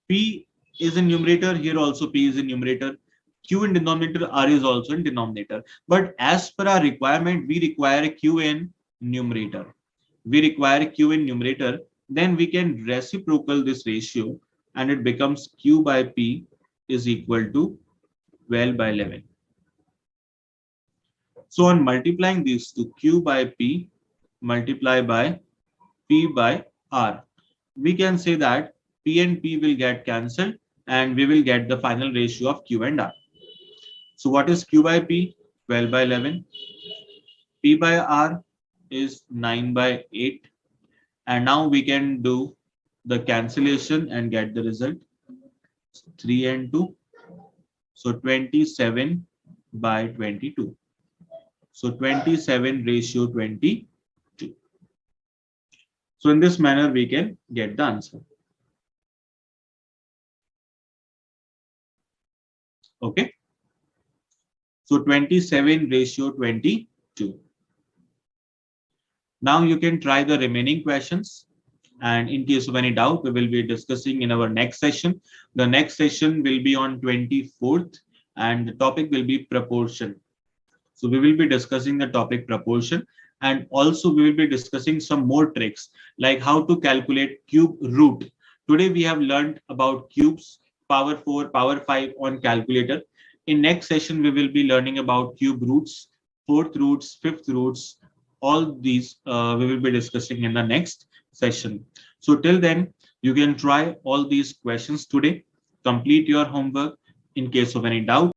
P is in numerator, here also P is in numerator, Q in denominator, R is also in denominator. But as per our requirement, we require Q in numerator. We require Q in numerator, then we can reciprocal this ratio and it becomes Q by P is equal to 12/11. So on multiplying these to Q by P multiply by P by R, we can say that P and P will get cancelled and we will get the final ratio of Q and R. So what is Q by P? 12 by 11. P by R is 9 by 8. And now we can do the cancellation and get the result. 3 and 2. So 27 by 22. So 27 ratio 22. So in this manner, we can get the answer. Okay. So 27 ratio 22. Now you can try the remaining questions. And in case of any doubt, we will be discussing in our next session. The next session will be on 24th and the topic will be proportion. So we will be discussing the topic proportion, and also we will be discussing some more tricks like how to calculate cube root. Today we have learned about cubes, power 4, power 5 on calculator. In next session we will be learning about cube roots, fourth roots, fifth roots. All these we will be discussing in the next session. So till then, you can try all these questions today, complete your homework. In case of any doubt,